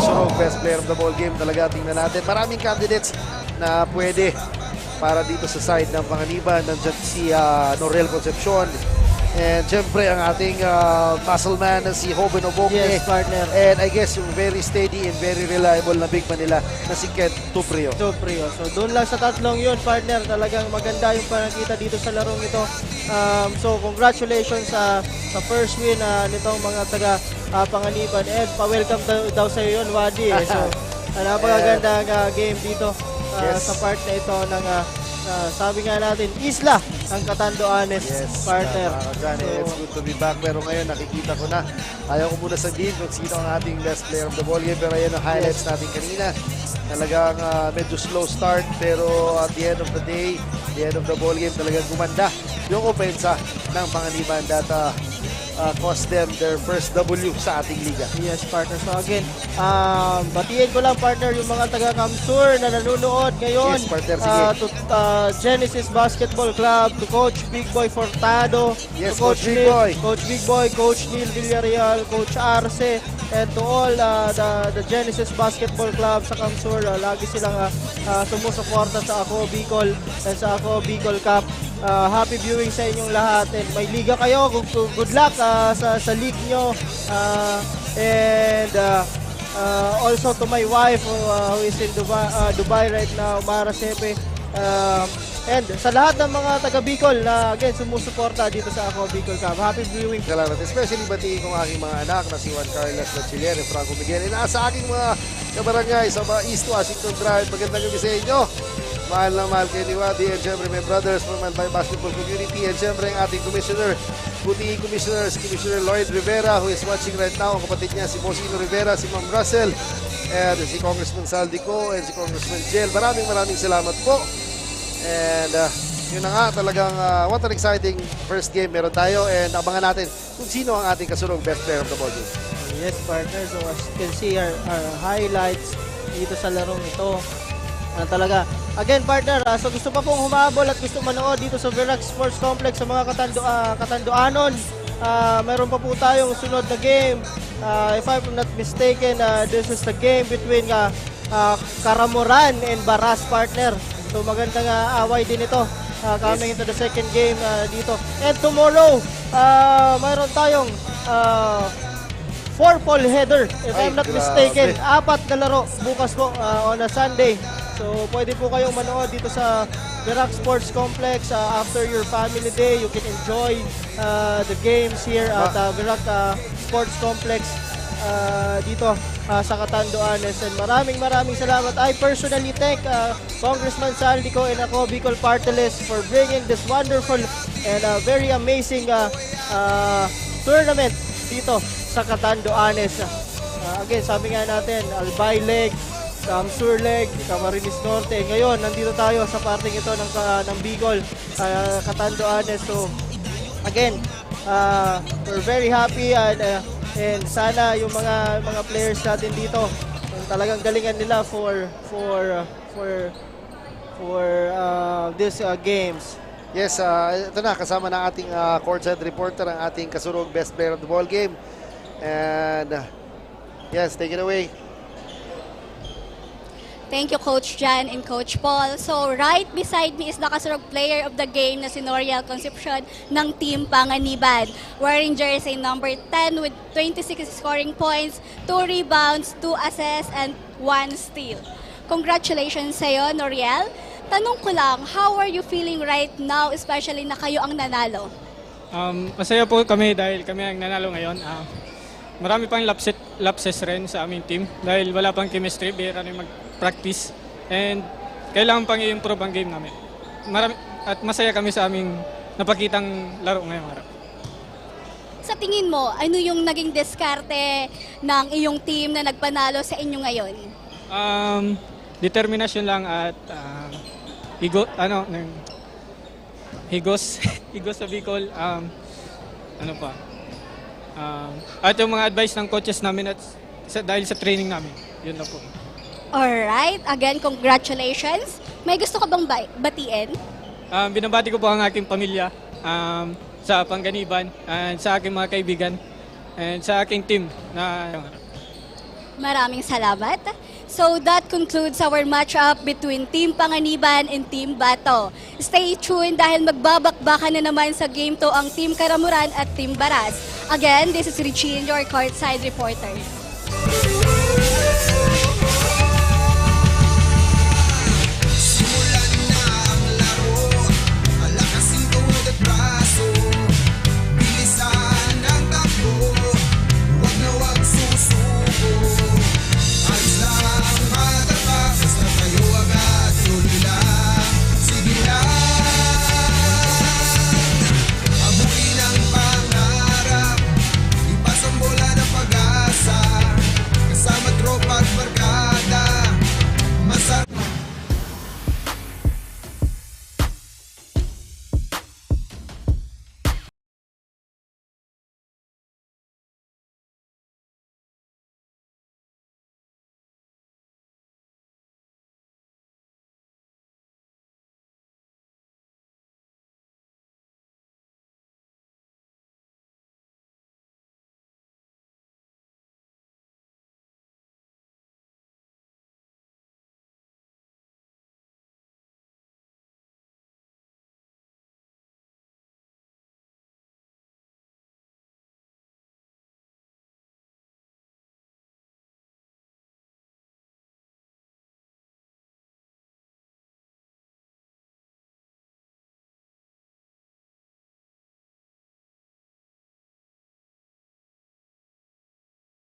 Surog best player of the ball game. Talaga tingnan natin. Maraming candidates na pwede para dito sa side ng Panganiban. Nandiyan si Norel Concepcion. And syempre ang ating muscle man na si Joven Obogne. Yes, partner. And I guess yung very steady and very reliable na big man nila na si Kent Tuprio. So doon lang sa tatlong yun, partner. Talagang maganda yung panakita dito sa larong ito. So congratulations sa first win nitong mga taga Panganiban. And pa-welcome daw sa iyo yun, Wadi. So napakagandang game dito sa part na ito ng sabi nga natin, Isla ang Catanduanes partner. It's good to be back. Pero ngayon, nakikita ko na. Ayaw ko muna sabihin kung sino ang ating best player of the ball game. Pero ayan ang highlights natin kanina. Talagang medyo slow start. Pero at the end of the day, the end of the ball game, talagang gumanda yung opensa ng Panganiban that cost them their first W sa ating liga. Yes, partner. So again, batiin ko lang, partner, yung mga taga-Kamsur na nanonood ngayon. Yes, partner. Sige. To Genesis Basketball Club, to Coach Big Boy Fortado, yes, to Coach Big Boy. Coach Big Boy, Coach Neil Villarreal, Coach Arce, and to all the Genesis Basketball Club sa Kamsur. Lagi silang sumusuporta sa Ako Bicol and sa Ako Bicol Cup. Happy viewing sa inyong lahat, and may liga kayo. Good luck sa league nyo, and also to my wife who is in Dubai right now, Mara Sepe, and sa lahat ng mga taga Bicol na again sumusuporta dito sa Ako Bicol Cup. Happy viewing. Salamat. Especially batiin kong aking mga anak na si Juan Carlos Bachiller, Franco Miguel, and sa aking mga kabarangay sa East Washington Drive. Magandang gabi sa inyo. Mahal na mahal kayo ni Wadi, and syempre my brothers from my basketball community, and syempre ang ating commissioner, puting commissioner, si Commissioner Lloyd Rivera, who is watching right now. Ang kapatid niya, si Bosino Rivera, si Ma'am Russell, and si Congressman Saldico, and si Congressman Jel. Maraming salamat po. And yun na nga, talagang what an exciting first game meron tayo, and abangan natin kung sino ang ating kasurong best player of the ball game. Yes, partner. So as you can see, our highlights dito sa larong ito. Talaga. Again, partner, so gusto pa pong humabol at gusto manood dito sa Virac Sports Complex sa mga Katanduanon. Mayroon pa po tayong sunod na game. If I'm not mistaken, this is the game between Karamuran and Baras, partner. So magandang away din ito. Coming into the second game dito. And tomorrow, mayroon tayong 4-ball header, if I'm not mistaken. 4 na laro bukas po on a Sunday. So pwede po kayong manood dito sa Virac Sports Complex after your family day. You can enjoy the games here at Virac Sports Complex dito sa Catanduanes. And maraming salamat. I personally thank Congressman Saldico and Ako Bicol Party List for bringing this wonderful and very amazing tournament dito sa Catanduanes. Again, sabi nga natin, Albay Leg, Kamsur Leg, Camarines Norte. Ngayon, nandito tayo sa parting ito ng Bicol, Catanduanes. So, again, we're very happy, and sana yung mga players natin dito, talagang galingan nila for these games. Yes, ito na, kasama na ating courtside reporter, ang ating kasurong best player of the ball game. And yes, take it away. Thank you, Coach Jan and Coach Paul. So, right beside me is the kasurog player of the game na si Noriel Concepcion ng Team Panganiban. Wearing jersey number 10 with 26 scoring points, 2 rebounds, 2 assists, and 1 steal. Congratulations sa'yo, Noriel. Tanong ko lang, how are you feeling right now, especially na kayo ang nanalo? Masaya po kami dahil kami ang nanalo ngayon. Marami pang lapses rin sa aming team dahil wala pang chemistry, bihira rin mag-practice, and kailangan pang i-improve ang game namin. At masaya kami sa aming napakitang laro ngayong araw. Sa tingin mo, ano yung naging diskarte ng iyong team na nagpanalo sa inyo ngayon? Determination lang at higos sa Bicol. Ano pa? At yung mga advice ng coaches namin at dahil sa training namin. Yun lang po. Alright. Again, congratulations. May gusto ka bang batiin? Binabati ko po ang aking pamilya sa Panganiban, and sa aking mga kaibigan, and sa aking team. Maraming salamat. So that concludes our matchup between Team Panganiban and Team Bato. Stay tuned dahil magbabakbakan na naman sa game to ang Team Karamuran at Team Baras. Again, this is Richie, your courtside reporter.